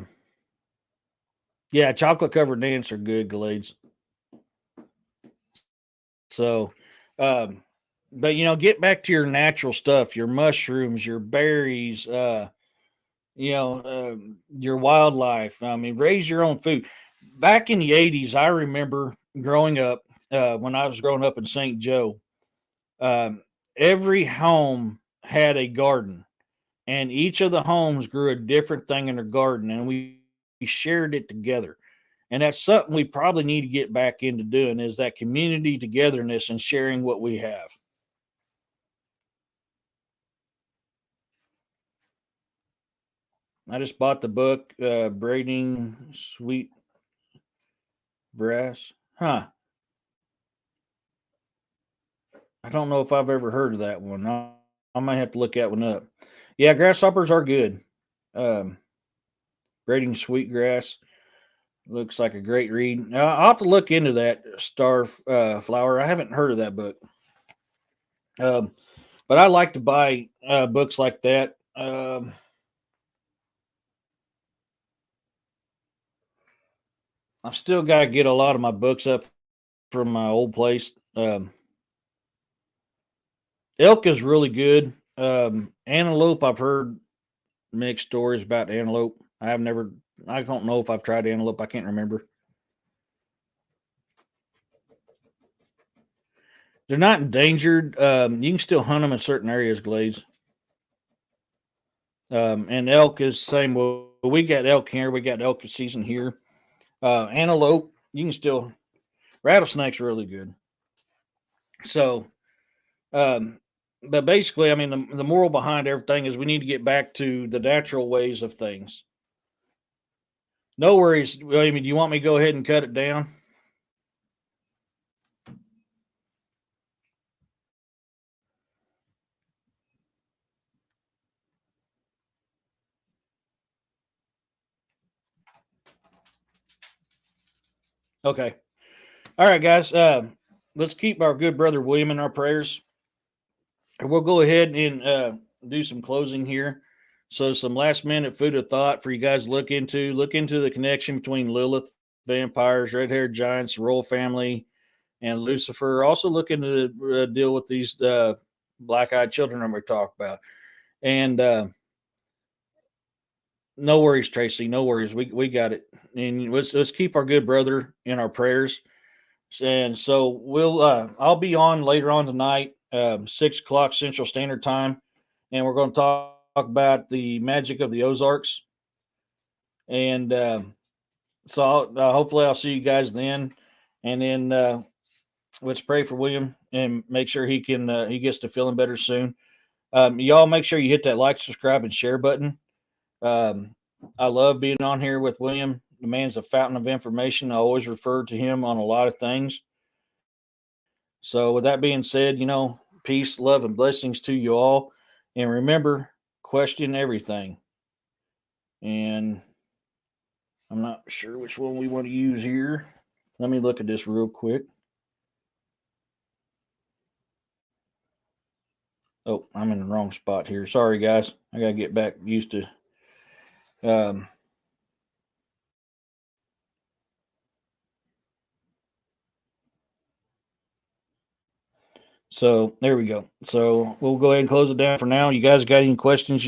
yeah, chocolate covered dance are good, Glades. So, um, but get back to your natural stuff, your mushrooms, your berries, your wildlife. I mean, raise your own food. Back in the 80s, I remember growing up, when I was growing up in St. Joe, um, every home had a garden, and each of the homes grew a different thing in their garden, and we shared it together. And that's something we probably need to get back into doing is that community togetherness and sharing what we have. I just bought the book, Braiding Sweet Grass. Huh. I don't know if I've ever heard of that one. I might have to look that one up. Yeah, grasshoppers are good. Um, Braiding Sweetgrass looks like a great read. I'll have to look into that Star Flower. I haven't heard of that book. Um, but I like to buy books like that. I've still got to get a lot of my books up from my old place. Elk is really good. Antelope, I've heard mixed stories about antelope. I don't know if I've tried antelope. I can't remember. They're not endangered. You can still hunt them in certain areas, Glades. And elk is the same. Well, we got elk here. We got elk season here. Antelope, you can still. Rattlesnakes are really good. So, um, but basically, I mean, the moral behind everything is we need to get back to the natural ways of things. No worries. Amy, do you want me to go ahead and cut it down? Okay. All right, guys. Let's keep our good brother William in our prayers. We'll go ahead and do some closing here. So, some last minute food of thought for you guys to look into. Look into the connection between Lilith, vampires, red haired giants, royal family, and Lucifer. Also, look into the deal with these black eyed children that we talked about. And no worries, Tracy. No worries. We got it. And let's keep our good brother in our prayers. And so I'll be on later on tonight, 6 o'clock Central Standard Time, and we're going to talk about the magic of the Ozarks. And so hopefully I'll see you guys then. And then let's pray for William and make sure he gets to feeling better soon. Y'all make sure you hit that like, subscribe, and share button. I love being on here with William. The man's a fountain of information. I always refer to him on a lot of things. So, with that being said, peace, love, and blessings to you all. And remember, question everything. And I'm not sure which one we want to use here. Let me look at this real quick. Oh, I'm in the wrong spot here. Sorry, guys. I got to get back used to. So there we go. So we'll go ahead and close it down for now. You guys got any questions?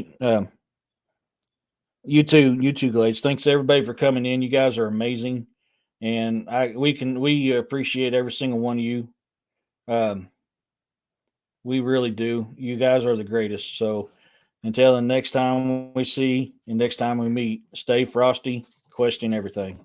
You too, Glades. Thanks everybody for coming in. You guys are amazing, and we appreciate every single one of you. We really do. You guys are the greatest. So until the next time we see and next time we meet, stay frosty, question everything.